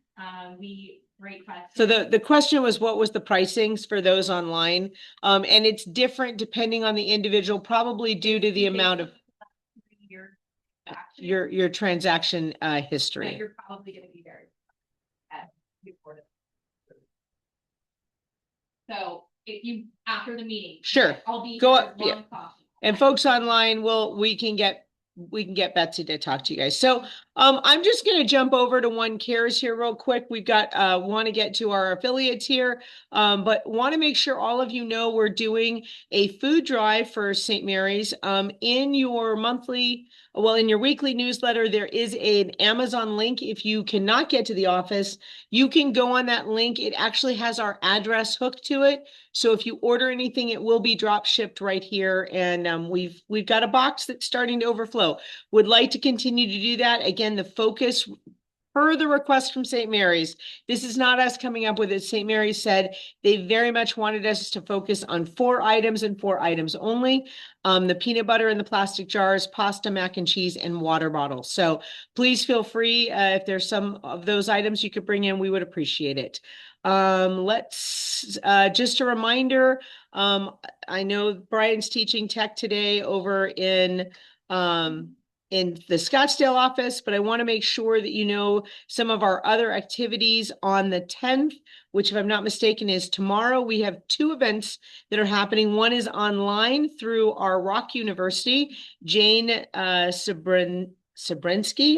Great question. so the question was, what was the pricings for those online? And it's different depending on the individual, probably due to the amount of your transaction history. You're probably going to be very reported. So if you after the meeting, Sure. I'll be Go here up, as long yeah. as possible. And folks online, we can get Betsy to talk to you guys. So I'm just going to jump over to One Cares here real quick. We've got want to get to our affiliates here, but want to make sure all of you know we're doing a food drive for St. Mary's in your weekly newsletter. There is an Amazon link. If you cannot get to the office, you can go on that link. It actually has our address hooked to it. So if you order anything, it will be drop shipped right here. And we've got a box that's starting to overflow. Would like to continue to do that. Again, the focus per the request from St. Mary's. This is not us coming up with it. St. Mary's said they very much wanted us to focus on 4 items and 4 items only. The peanut butter in the plastic jars, pasta, mac and cheese, and water bottles. So please feel free. If there's some of those items you could bring in, we would appreciate it. Let's just a reminder. I know Brian's teaching tech today over in the Scottsdale office, but I want to make sure that you know some of our other activities on the 10th, which if I'm not mistaken is tomorrow. We have 2 events that are happening. One is online through our Rock University. Jane Sabrinsky,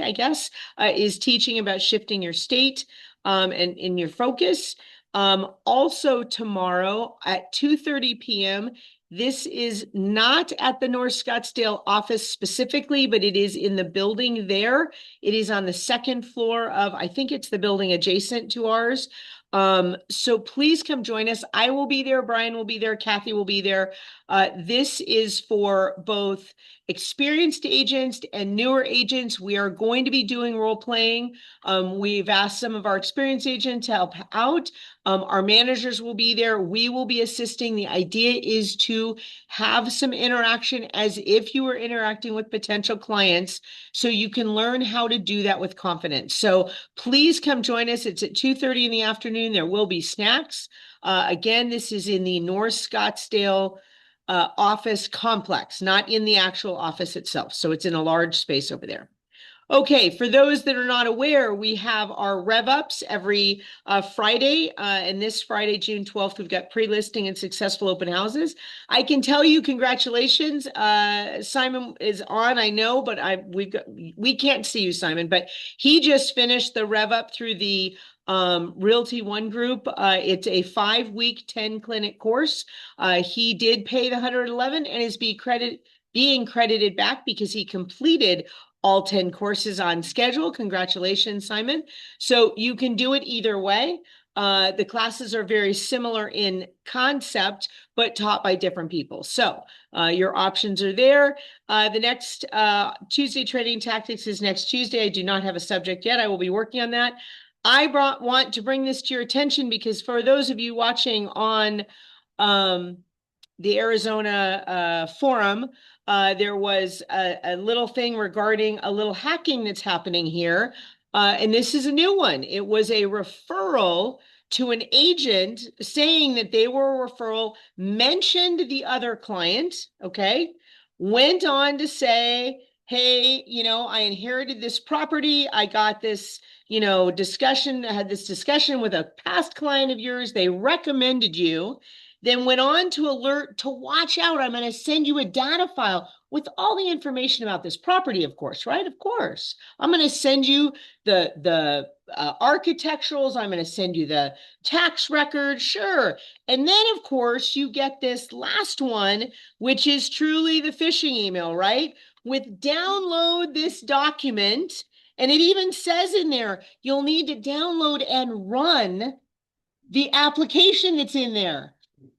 I guess, is teaching about shifting your state and in your focus. Also tomorrow at 2:30 p.m. This is not at the North Scottsdale office specifically, but it is in the building there. It is on the 2nd floor of, I think it's the building adjacent to ours. So please come join us. I will be there. Brian will be there. Kathy will be there. This is for both experienced agents and newer agents. We are going to be doing role playing. We've asked some of our experienced agents to help out. Our managers will be there. We will be assisting. The idea is to have some interaction as if you were interacting with potential clients, so you can learn how to do that with confidence. So please come join us. It's at 2:30 in the afternoon. There will be snacks. Again, this is in the North Scottsdale office complex, not in the actual office itself. So it's in a large space over there. Okay, for those that are not aware, we have our rev ups every Friday. And this Friday, June 12th, we've got pre-listing and successful open houses. I can tell you, congratulations. Simon is on, I know, but we can't see you, Simon, but he just finished the rev up through the Realty One group. It's a 5-week, 10 clinic course. He did pay the 111 and is being credited back because he completed all 10 courses on schedule. Congratulations, Simon. So you can do it either way. The classes are very similar in concept, but taught by different people. So your options are there. The next Tuesday Trading Tactics is next Tuesday. I do not have a subject yet. I will be working on that. I want to bring this to your attention because for those of you watching on the Arizona forum, there was a little thing regarding a little hacking that's happening here. And this is a new one. It was a referral to an agent saying that they were a referral, mentioned the other client, okay? Went on to say, hey, I inherited this property. I got this, discussion. I had this discussion with a past client of yours. They recommended you. Then went on to alert to watch out. I'm going to send you a data file with all the information about this property, of course, right? Of course. I'm going to send you the architecturals. I'm going to send you the tax record. Sure. And then, of course, you get this last one, which is truly the phishing email, right? With download this document. And it even says in there, you'll need to download and run the application that's in there.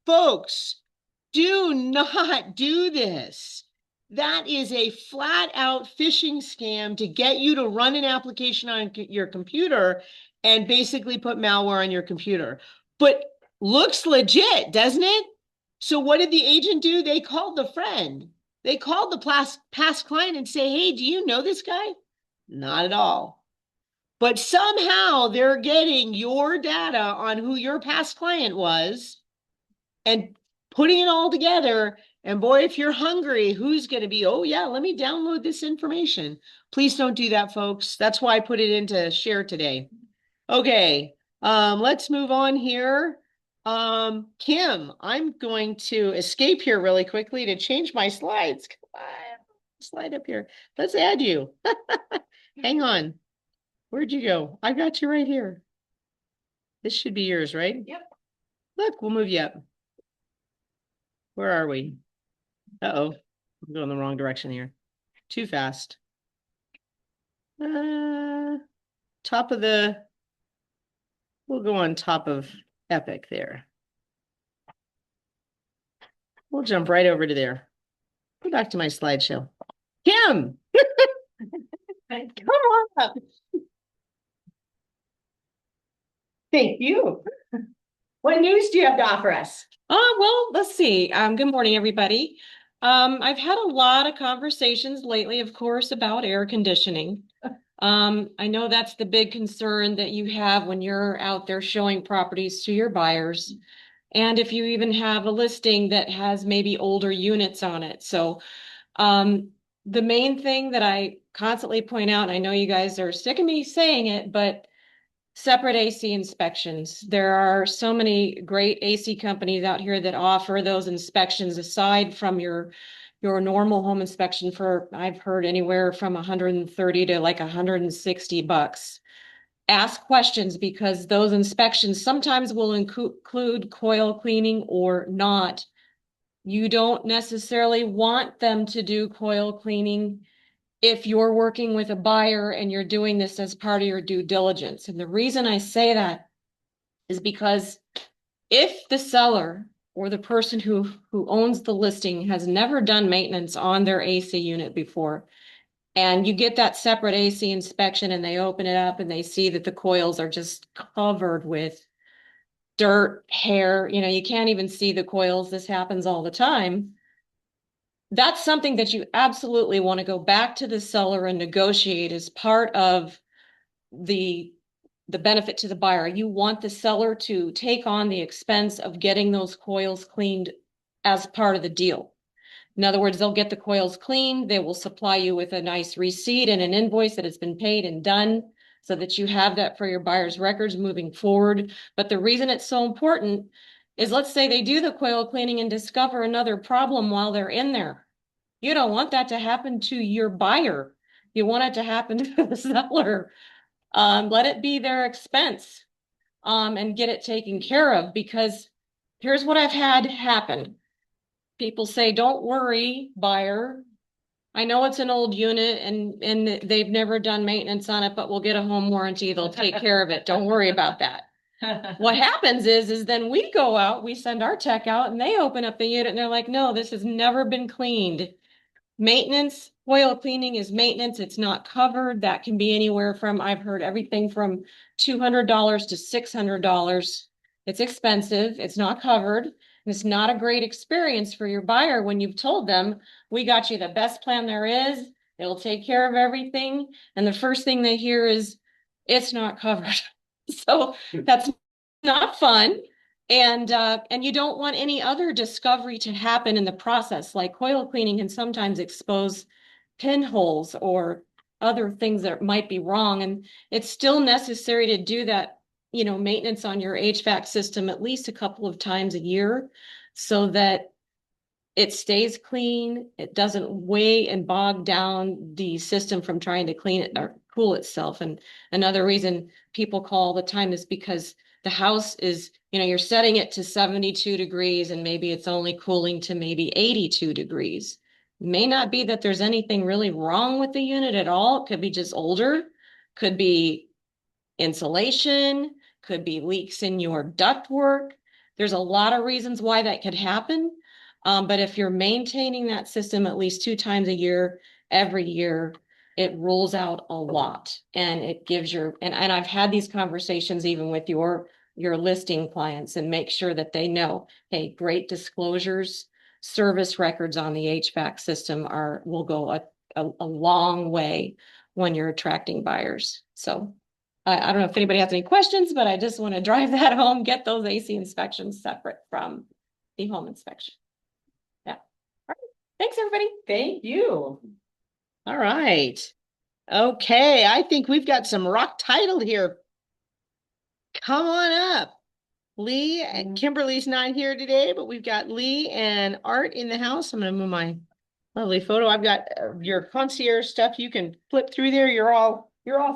Folks, do not do this. That is a flat out phishing scam to get you to run an application on your computer and basically put malware on your computer. But looks legit, doesn't it? So what did the agent do? They called the friend. They called the past client and say, hey, do you know this guy? Not at all. But somehow they're getting your data on who your past client was and putting it all together. And boy, if you're hungry, who's going to be, oh yeah, let me download this information. Please don't do that, folks. That's why I put it into share today. Okay, let's move on here. Kim, I'm going to escape here really quickly to change my slides. Come on, slide up here. Let's add you. Hang on. Where'd you go? I got you right here. This should be yours, right? Yep. Look, we'll move you up. Where are we? Uh-oh, I'm going the wrong direction here. Too fast. Top of we'll go on top of Epic there. We'll jump right over to there. Go back to my slideshow. Kim! Thank you. Come on up. Thank you. What news do you have to offer us? Well, let's see. Good morning, everybody. I've had a lot of conversations lately, of course, about air conditioning. I know that's the big concern that you have when you're out there showing properties to your buyers. And if you even have a listing that has maybe older units on it. So, the main thing that I constantly point out, and I know you guys are sick of me saying it, but separate AC inspections. There are so many great AC companies out here that offer those inspections aside from your normal home inspection for, I've heard anywhere from 130 to like $160. Ask questions because those inspections sometimes will include coil cleaning or not. You don't necessarily want them to do coil cleaning if you're working with a buyer and you're doing this as part of your due diligence. And the reason I say that is because if the seller or the person who owns the listing has never done maintenance on their AC unit before, and you get that separate AC inspection and they open it up and they see that the coils are just covered with dirt, hair, you can't even see the coils. This happens all the time. That's something that you absolutely want to go back to the seller and negotiate as part of the benefit to the buyer. You want the seller to take on the expense of getting those coils cleaned as part of the deal. In other words, they'll get the coils cleaned. They will supply you with a nice receipt and an invoice that has been paid and done so that you have that for your buyer's records moving forward. But the reason it's so important is, let's say they do the coil cleaning and discover another problem while they're in there. You don't want that to happen to your buyer. You want it to happen to the seller. Let it be their expense, and get it taken care of, because here's what I've had happen. People say, don't worry, buyer. I know it's an old unit and they've never done maintenance on it, but we'll get a home warranty. They'll take care of it. Don't worry about that. What happens is then we go out, we send our tech out and they open up the unit and they're like, no, this has never been cleaned. Maintenance, oil cleaning is maintenance. It's not covered. That can be anywhere from, I've heard everything from $200 to $600. It's expensive. It's not covered. And it's not a great experience for your buyer when you've told them, we got you the best plan there is. It'll take care of everything. And the first thing they hear is, it's not covered. So that's not fun. And you don't want any other discovery to happen in the process, like coil cleaning can sometimes expose pinholes or other things that might be wrong. And it's still necessary to do that, maintenance on your HVAC system at least a couple of times a year so that it stays clean. It doesn't weigh and bog down the system from trying to clean it or cool itself. And another reason people call all the time is because the house is, you're setting it to 72 degrees and maybe it's only cooling to maybe 82 degrees. May not be that there's anything really wrong with the unit at all. It could be just older, could be insulation, could be leaks in your ductwork. There's a lot of reasons why that could happen. But if you're maintaining that system at least 2 times a year, every year, it rules out a lot, and it gives and I've had these conversations even with your listing clients and make sure that they know, hey, great disclosures, service records on the HVAC system will go a long way when you're attracting buyers. So I don't know if anybody has any questions, but I just want to drive that home, get those AC inspections separate from the home inspection. Yeah. All right. Thanks, everybody. Thank you. All right. Okay, I think we've got some rock title here. Come on up. Lee and Kimberly's not here today, but we've got Lee and Art in the house. I'm going to move my lovely photo. I've got your concierge stuff. You can flip through there. You're all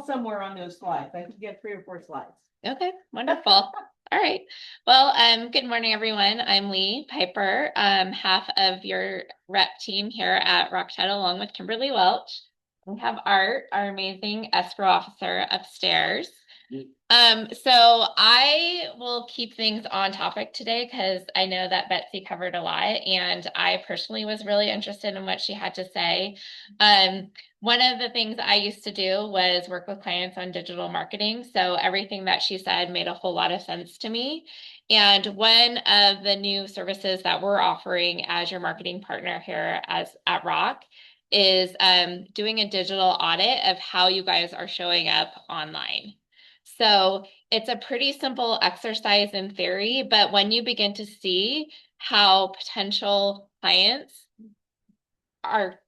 somewhere on those slides. I think you get 3 or 4 slides. Okay, wonderful. All right. Well, good morning, everyone. I'm Lee Piper, half of your rep team here at Rock Title, along with Kimberly Welch. We have Art, our amazing escrow officer, upstairs. So I will keep things on topic today because I know that Betsy covered a lot, and I personally was really interested in what she had to say. One of the things I used to do was work with clients on digital marketing. So everything that she said made a whole lot of sense to me. And one of the new services that we're offering as your marketing partner here at Rock is doing a digital audit of how you guys are showing up online. So it's a pretty simple exercise in theory, but when you begin to see how potential clients are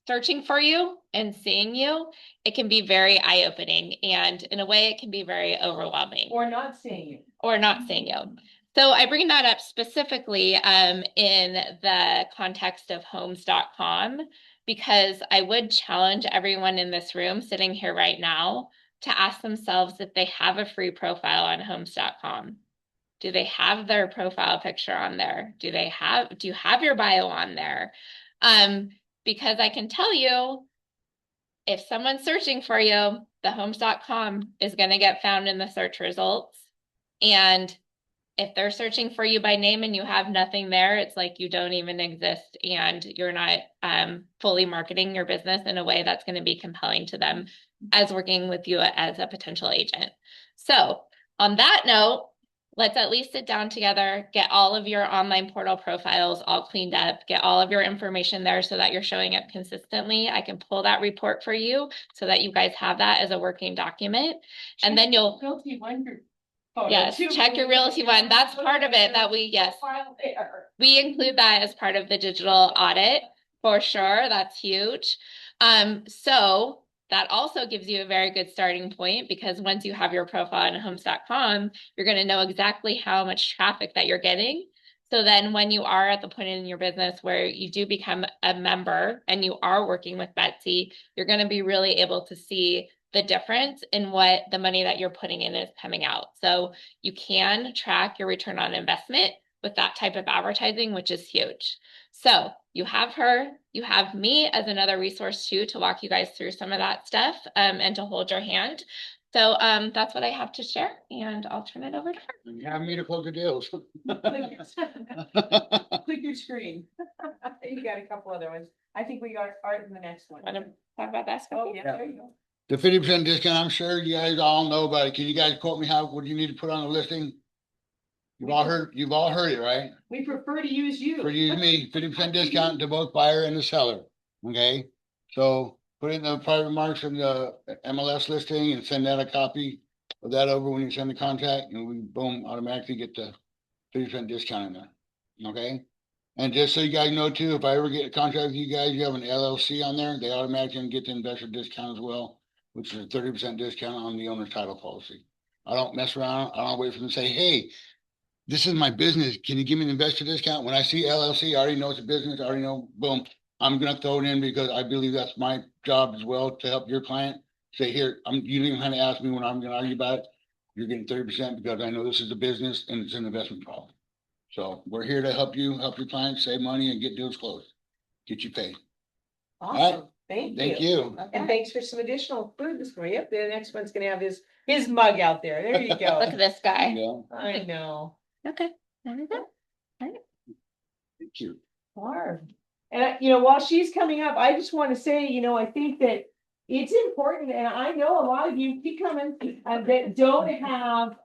searching for you and seeing you, it can be very eye-opening, and in a way it can be very overwhelming. Or not seeing you. Or not seeing you. So I bring that up specifically in the context of homes.com, because I would challenge everyone in this room sitting here right now to ask themselves if they have a free profile on homes.com. Do they have their profile picture on there? Do you have your bio on there? Because I can tell you, if someone's searching for you, the homes.com is going to get found in the search results. And if they're searching for you by name and you have nothing there, it's like you don't even exist and you're not fully marketing your business in a way that's going to be compelling to them as working with you as a potential agent. So on that note, let's at least sit down together, get all of your online portal profiles all cleaned up, get all of your information there so that you're showing up consistently. I can pull that report for you so that you guys have that as a working document. And then you'll Realty Wonder photo, Yes, too. check your Realty One. That's part of it that yes, File there. we include that as part of the digital audit for sure. That's huge. So that also gives you a very good starting point because once you have your profile on homes.com, you're going to know exactly how much traffic that you're getting. So then when you are at the point in your business where you do become a member and you are working with Betsy, you're going to be really able to see the difference in what the money that you're putting in is coming out. So you can track your return on investment with that type of advertising, which is huge. So you have her, you have me as another resource too, to walk you guys through some of that stuff and to hold your hand. So that's what I have to share and I'll turn it over to her. You have me to close the deals. Click your screen. You got a couple other ones. I think we are in the next one. Want to talk about that stuff? Oh, yeah, there you go. The 50% discount, I'm sure you guys all know about it. Can you guys quote me what do you need to put on the listing? You've all heard it, right? We prefer to use you. For use me, 50% discount to both buyer and the seller. Okay, so put in the private remarks in the MLS listing and send out a copy of that over when you send the contract, and we boom automatically get the 50% discount in there. Okay, and just so you guys know too, if I ever get a contract with you guys, you have an LLC on there, they automatically get the investor discount as well, which is a 30% discount on the owner's title policy. I don't mess around. I don't wait for them to say, hey, this is my business. Can you give me an investor discount? When I see LLC, I already know it's a business. I already know, boom, I'm going to throw it in because I believe that's my job as well to help your client. Say, here, you didn't even have to ask me when I'm going to argue about it. You're getting 30% because I know this is a business and it's an investment problem. So we're here to help you, help your clients save money and get deals closed. Get you paid. Awesome. Thank you. Thank you. And thanks for some additional food this morning. Yep, the next one's gonna have his mug out there. There you Look go. at this guy. Yeah, I know. Okay. There we go. thank you. Barb. And while she's coming up, I just want to say, I think that it's important, and I know a lot of you keep coming that don't have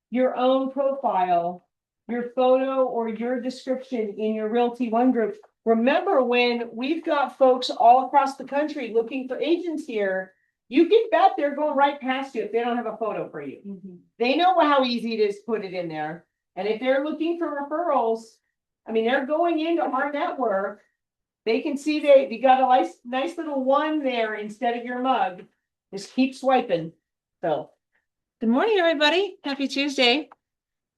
your own profile, your photo, or your description in your Realty One group. Remember, when we've got folks all across the country looking for agents here, you can bet they're going right past you if they don't have a photo for you. Mm-hmm. They know how easy it is to put it in there. And if they're looking for referrals, I mean, they're going into our network. They can see they got a nice little one there instead of your mug. Just keep swiping. So. Good morning, everybody. Happy Tuesday.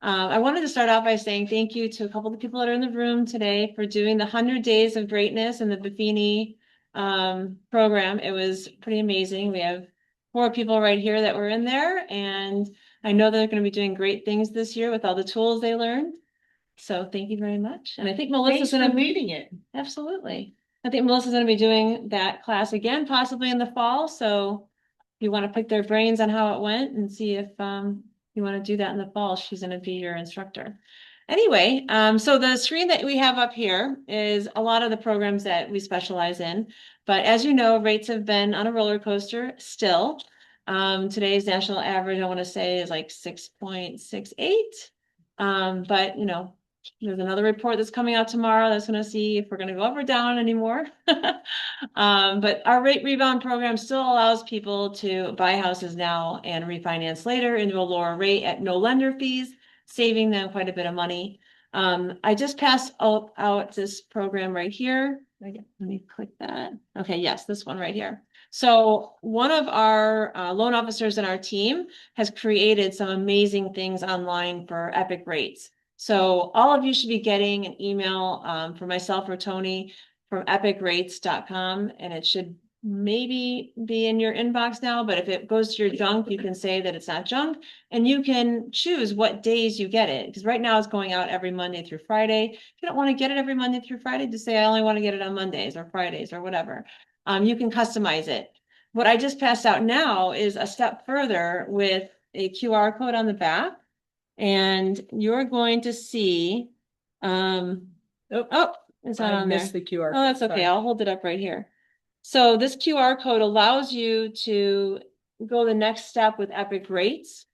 I wanted to start off by saying thank you to a couple of the people that are in the room today for doing the 100 Days of Greatness and the Buffini program. It was pretty amazing. We have 4 people right here that were in there, and I know they're going to be doing great things this year with all the tools they learned. So thank you very much. And I think Melissa's going to be leading it. Absolutely. I think Melissa's going to be doing that class again, possibly in the fall. So if you want to pick their brains on how it went and see if you want to do that in the fall, she's going to be your instructor. Anyway, so the screen that we have up here is a lot of the programs that we specialize in. But as you know, rates have been on a roller coaster still. Today's national average, I want to say, is like 6.68. But there's another report that's coming out tomorrow that's going to see if we're going to go up or down anymore. But our rate rebound program still allows people to buy houses now and refinance later into a lower rate at no lender fees, saving them quite a bit of money. I just passed out this program right here. Let me click that. Okay, yes, this one right here. So one of our loan officers in our team has created some amazing things online for Epic Rates. So all of you should be getting an email from myself or Tony from epicrates.com, and it should maybe be in your inbox now, but if it goes to your junk, you can say that it's not junk, and you can choose what days you get it, because right now it's going out every Monday through Friday. If you don't want to get it every Monday through Friday, just say I only want to get it on Mondays or Fridays or whatever. You can customize it. What I just passed out now is a step further with a QR code on the back. And you're going to see, it's not I on there. missed the QR. Oh, that's okay. I'll hold it up right here. So this QR code allows you to go the next step with Epic Rates.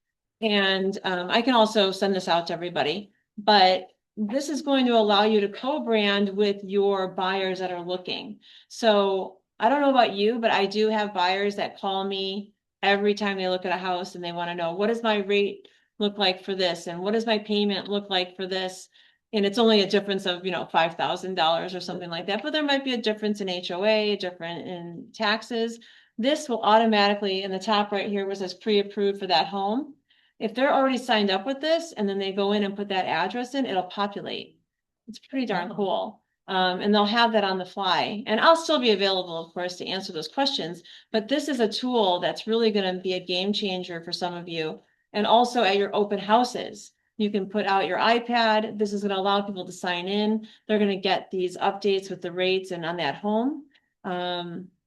And I can also send this out to everybody, but this is going to allow you to co-brand with your buyers that are looking. So I don't know about you, but I do have buyers that call me every time they look at a house and they want to know, what does my rate look like for this? And what does my payment look like for this? And it's only a difference of, $5,000 or something like that, but there might be a difference in HOA, different in taxes. This will automatically, in the top right here, where it says pre-approved for that home. If they're already signed up with this and then they go in and put that address in, it'll populate. It's pretty darn cool. And they'll have that on the fly. And I'll still be available, of course, to answer those questions. But this is a tool that's really going to be a game changer for some of you. And also at your open houses, you can put out your iPad. This is going to allow people to sign in. They're going to get these updates with the rates and on that home.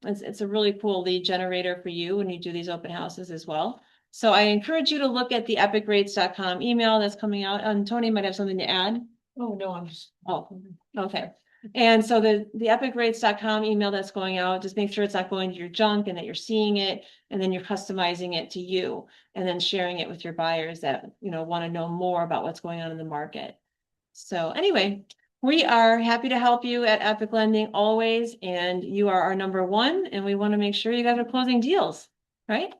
It's a really cool lead generator for you when you do these open houses as well. So I encourage you to look at the epicrates.com email that's coming out. And Tony might have something to add. Oh, no, I'm just. Oh, okay. And so the epicrates.com email that's going out, just make sure it's not going to your junk and that you're seeing it, and then you're customizing it to you and then sharing it with your buyers that, want to know more about what's going on in the market. So anyway, we are happy to help you at Epic Lending always. And you are our number one, and we want to make sure you guys are closing deals, right?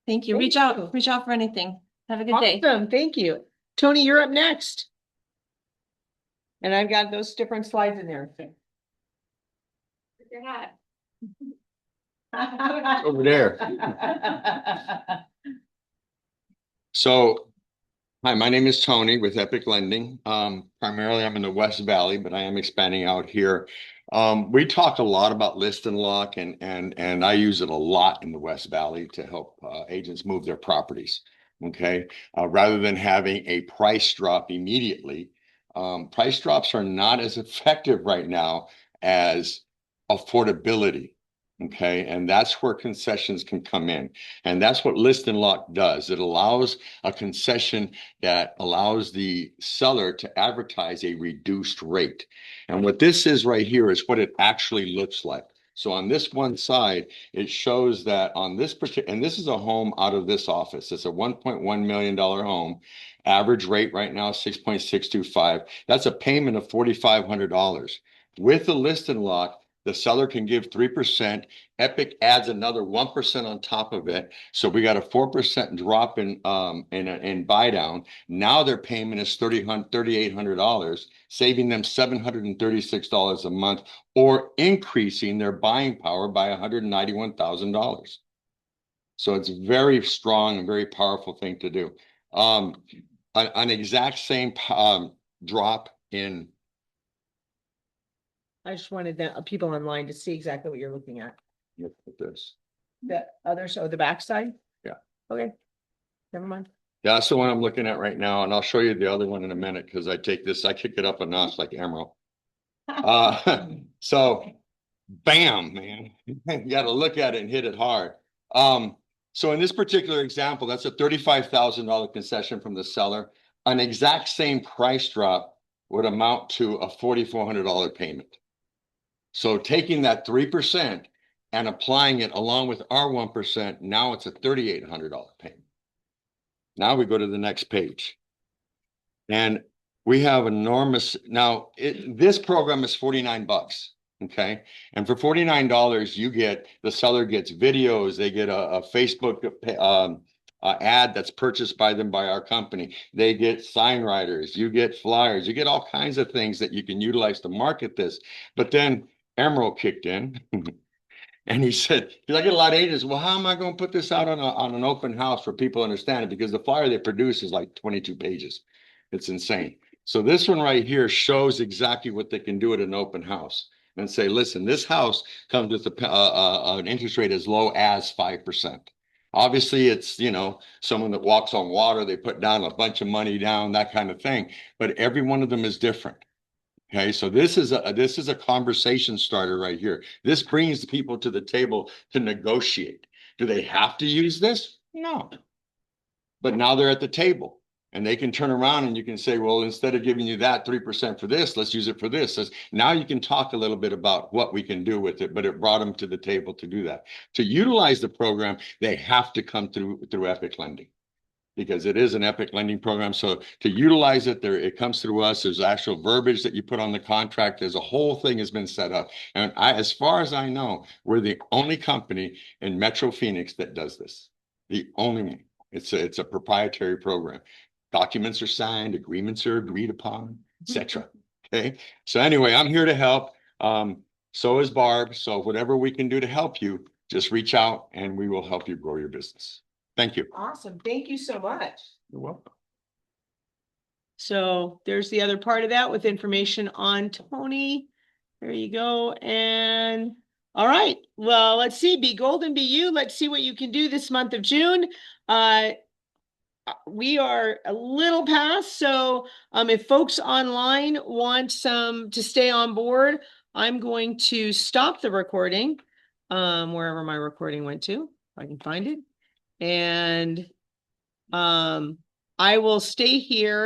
Thank you. Reach out for anything. Have a good day. Awesome. Thank you. Tony, you're up next. And I've got those different slides in there. Your hat. Over there. So, hi, my name is Tony with Epic Lending. Primarily I'm in the West Valley, but I am expanding out here. We talk a lot about list and lock, and I use it a lot in the West Valley to help agents move their properties. Okay, rather than having a price drop immediately, price drops are not as effective right now as affordability. Okay, and that's where concessions can come in. And that's what list and lock does. It allows a concession that allows the seller to advertise a reduced rate. And what this is right here is what it actually looks like. So on this one side, it shows that on this particular, and this is a home out of this office. It's a $1.1 million home. Average rate right now, 6.625. That's a payment of $4,500. With the list and lock, the seller can give 3%. Epic adds another 1% on top of it. So we got a 4% drop in buy down. Now their payment is $3,800, saving them $736 a month, or increasing their buying power by $191,000. So it's very strong and very powerful thing to do. An exact same drop in. I just wanted the people online to see exactly what you're looking at. Look at this. The other, so the backside? Yeah. Okay. Never mind. Yeah, that's the one I'm looking at right now, and I'll show you the other one in a minute because I kick it up a notch like Emerald. So bam, man. You got to look at it and hit it hard. So in this particular example, that's a $35,000 concession from the seller. An exact same price drop would amount to a $4,400 payment. So taking that 3% and applying it along with our 1%, now it's a $3,800 payment. Now we go to the next page. And we have enormous, now this program is $49, okay? And for $49, you get, the seller gets videos, they get a Facebook ad that's purchased by them by our company. They get sign writers, you get flyers, you get all kinds of things that you can utilize to market this. But then Emerald kicked in and he said, because I get a lot of agents, well, how am I going to put this out on an open house for people to understand it? Because the flyer they produce is like 22 pages. It's insane. So this one right here shows exactly what they can do at an open house and say, listen, this house comes with an interest rate as low as 5%. Obviously, it's, someone that walks on water, they put down a bunch of money down, that kind of thing. But every one of them is different. Okay, so this is a conversation starter right here. This brings the people to the table to negotiate. Do they have to use this? No. But now they're at the table. And they can turn around and you can say, well, instead of giving you that 3% for this, let's use it for this. So now you can talk a little bit about what we can do with it, but it brought them to the table to do that. To utilize the program, they have to come through Epic Lending, because it is an Epic Lending program. So to utilize it, it comes through us. There's actual verbiage that you put on the contract. There's a whole thing has been set up. And as far as I know, we're the only company in Metro Phoenix that does this. The only one. It's a proprietary program. Documents are signed, agreements are agreed upon, etc. Okay. So anyway, I'm here to help. So is Barb. So whatever we can do to help you, just reach out and we will help you grow your business. Thank you. Awesome. Thank you so much. You're welcome. So there's the other part of that with information on Tony. There you go. And all right, well, let's see. Be golden, be you. Let's see what you can do this month of June. We are a little past, so if folks online want to stay on board, I'm going to stop the recording, wherever my recording went to, if I can find it. And I will stay here